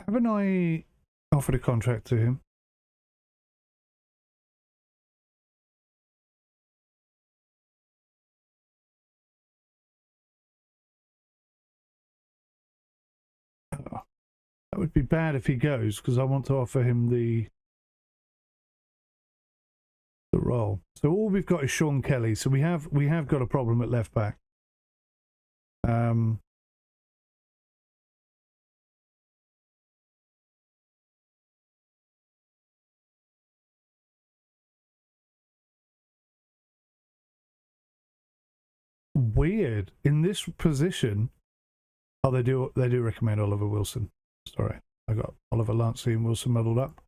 Haven't I offered a contract to him? Oh, that would be bad if he goes, because I want to offer him the role. So all we've got is Sean Kelly. So we have got a problem at left back. Weird in this position. Oh, they do recommend Oliver Wilson. Sorry, I got Oliver Lascelles and Wilson muddled up.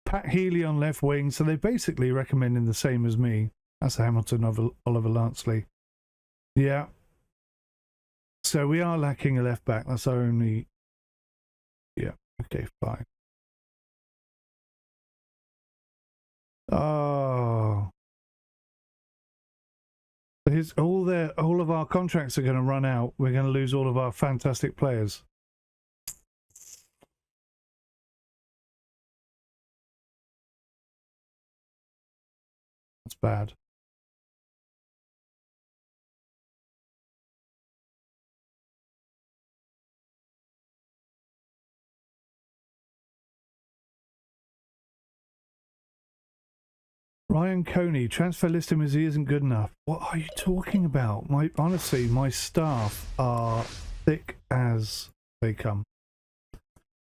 Pat Healy on left wing. So they're basically recommending the same as me. That's Hamilton of Oliver Lascelles. Yeah. So we are lacking a left back. That's our only. Yeah. Okay. Fine. Oh. All of our contracts are going to run out. We're going to lose all of our fantastic players. That's bad. Ryan Coney, transfer list him as he isn't good enough. What are you talking about? Honestly, my staff are thick as they come.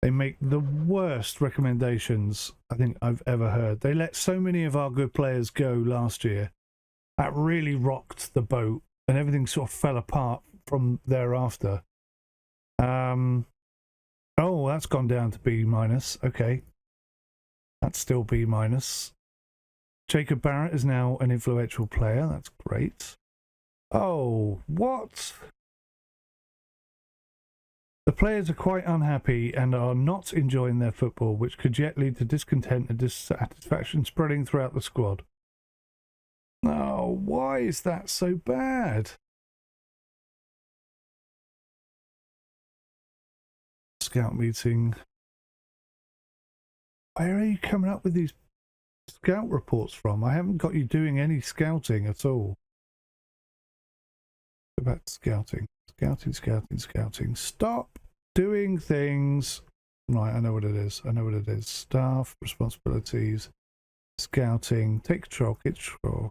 They make the worst recommendations I think I've ever heard. They let so many of our good players go last year. That really rocked the boat, and everything sort of fell apart from thereafter. Oh, that's gone down to B-. Okay. That's still B-. Jacob Barrett is now an influential player. That's great. Oh, what? The players are quite unhappy and are not enjoying their football, which could yet lead to discontent and dissatisfaction spreading throughout the squad. Oh, why is that so bad? Scout meeting. Where are you coming up with these scout reports from? I haven't got you doing any scouting at all. Go back to scouting. Scouting. Stop doing things. Right, I know what it is. Staff, responsibilities, scouting, take control, get control.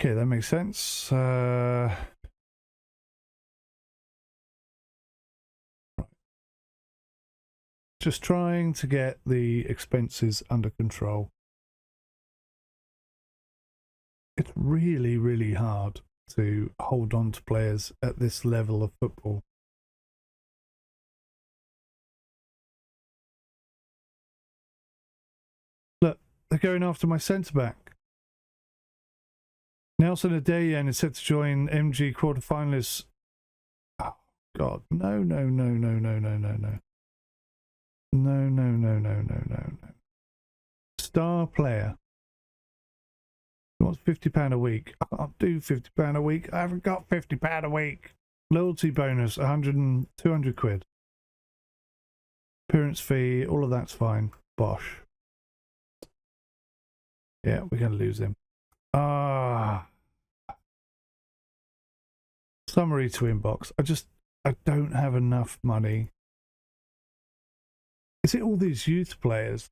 Okay, that makes sense. Just trying to get the expenses under control. It's really, really hard to hold on to players at this level of football. Look, they're going after my centre-back. Nelson Adayan is set to join MG quarterfinalists. Oh, God. No, no, no, no, no, no, no, no. No, no, no, no, no, no, no. Star player. He wants £50 a week. I can't do £50 a week. I haven't got £50 a week. Loyalty bonus, 200 quid. Appearance fee, all of that's fine. Bosh. Yeah, we're going to lose him. Summary to inbox. I don't have enough money. Is it all these youth players?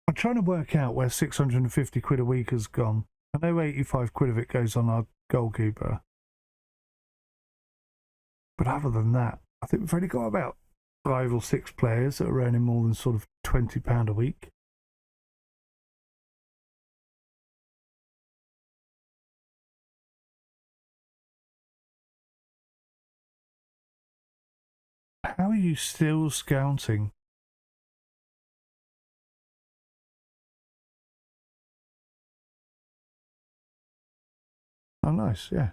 I'm trying to work out where 650 quid a week has gone. I know 85 quid of it goes on our goalkeeper. But other than that, I think we've only got about 5 or 6 players that are earning more than sort of £20 a week. How are you still scouting? Oh, nice, yeah.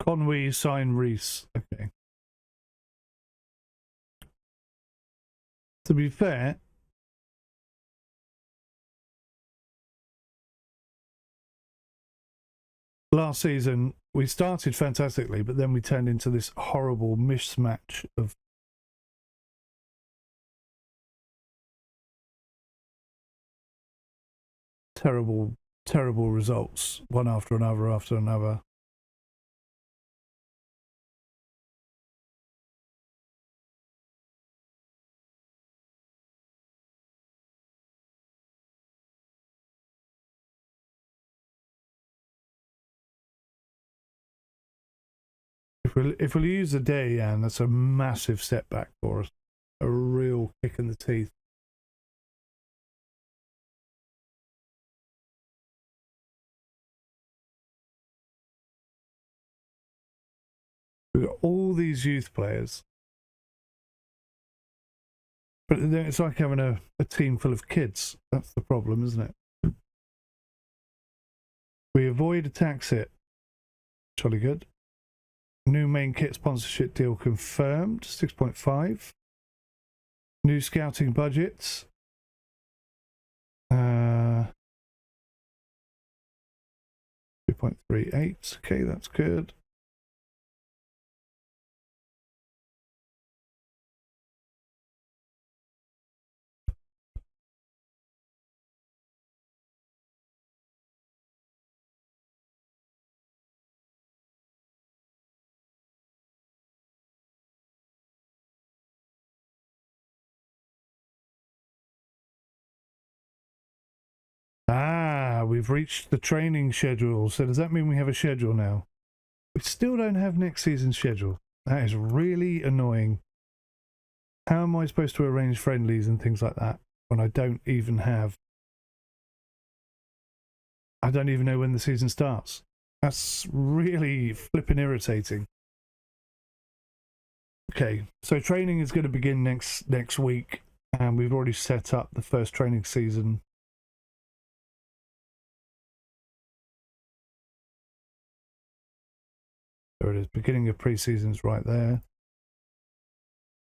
𝗂𝗯𝘂𝗯𝗄𝐸. Okay. To be fair, last season we started fantastically, but then we turned into this horrible mismatch of terrible results, one after another. If we lose a day, Jan, that's a massive setback for us. A real kick in the teeth. We've got all these youth players. But it's like having a team full of kids. That's the problem, isn't it? We avoid a tax hit. Jolly good. New main kit sponsorship deal confirmed. 6.5. New scouting budgets. 2.38. Okay, that's good. We've reached the training schedule. So does that mean we have a schedule now? We still don't have next season's schedule. That is really annoying. How am I supposed to arrange friendlies and things like that when I don't even know when the season starts? That's really flipping irritating. Okay, so training is going to begin next week, and we've already set up the first training season. There it is. Beginning of pre-season's right there.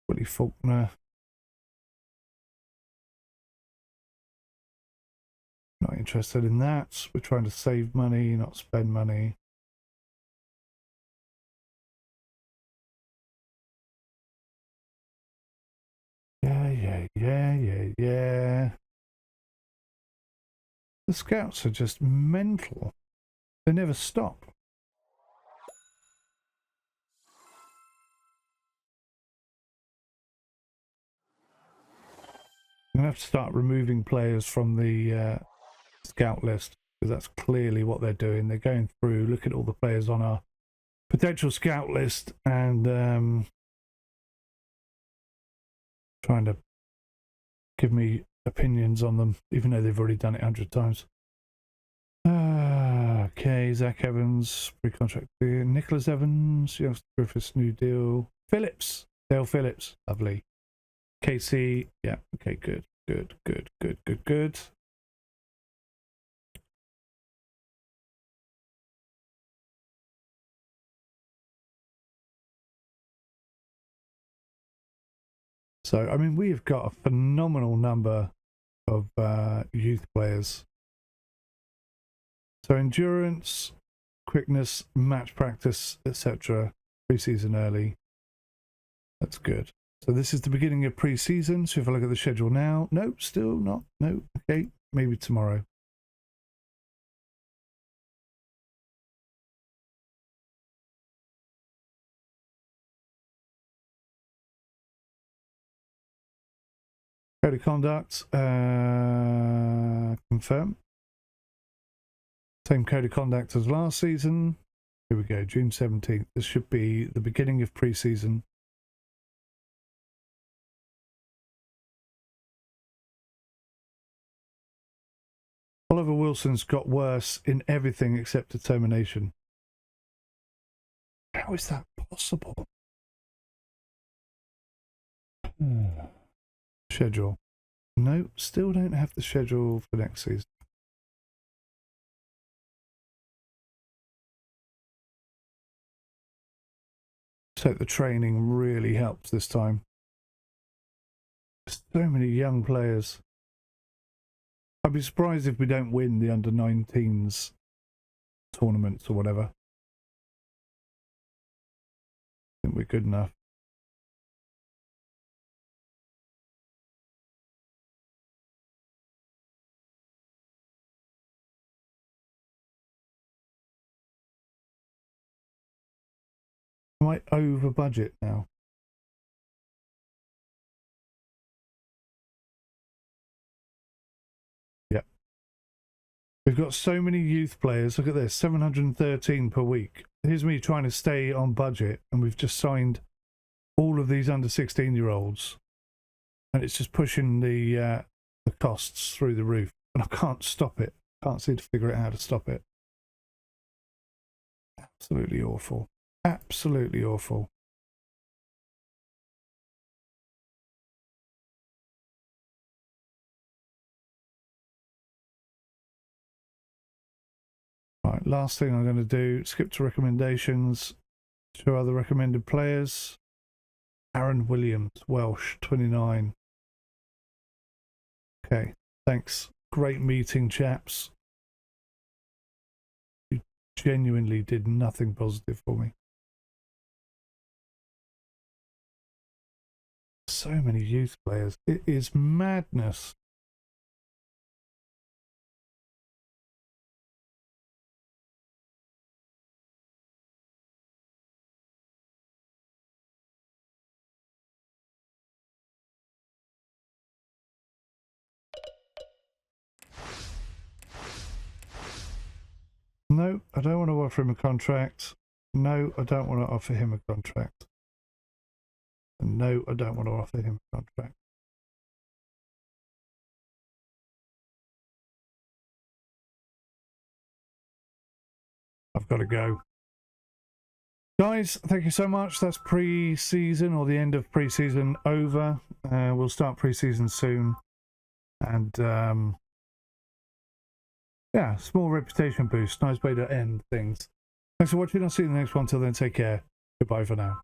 Willie Faulkner. Not interested in that. We're trying to save money, not spend money. Yeah. The scouts are just mental. They never stop. I'm going to have to start removing players from the scout list, because that's clearly what they're doing. They're going through, look at all the players on our potential scout list, and trying to give me opinions on them, even though they've already done it 100 times. Okay, Zach Evans, pre-contract deal. Nicholas Evans, youngster Griffiths, new deal. Phillips, Dale Phillips, lovely. KC, yeah, okay, good. So, I mean, we've got a phenomenal number of youth players. So, endurance, quickness, match practice, etc. Pre-season early. That's good. So this is the beginning of pre-season. So if I look at the schedule now, no, still not. No, okay, maybe tomorrow. Code of conduct, confirm. Same code of conduct as last season. Here we go, June 17th. This should be the beginning of pre-season. Oliver Wilson's got worse in everything except determination. How is that possible? Schedule. No, still don't have the schedule for next season. So the training really helps this time. So many young players. I'd be surprised if we don't win the under-19s tournaments or whatever. I think we're good enough. Am I over budget now? Yeah. We've got so many youth players. Look at this, 713 per week. Here's me trying to stay on budget, and we've just signed all of these under 16-year-olds, and it's just pushing the costs through the roof, and I can't stop it. Can't seem to figure out how to stop it. Absolutely awful. Absolutely awful. Right, last thing I'm going to do, skip to recommendations. Show other recommended players. Aaron Williams, Welsh, 29. Okay, thanks. Great meeting, chaps. You genuinely did nothing positive for me. So many youth players. It is madness. No, I don't want to offer him a contract. No, I don't want to offer him a contract. And no, I don't want to offer him a contract. I've got to go. Guys, thank you so much. That's pre-season, or the end of pre-season, over. We'll start pre-season soon. And yeah, small reputation boost. Nice way to end things. Thanks for watching. I'll see you in the next one. Till then, take care. Goodbye for now.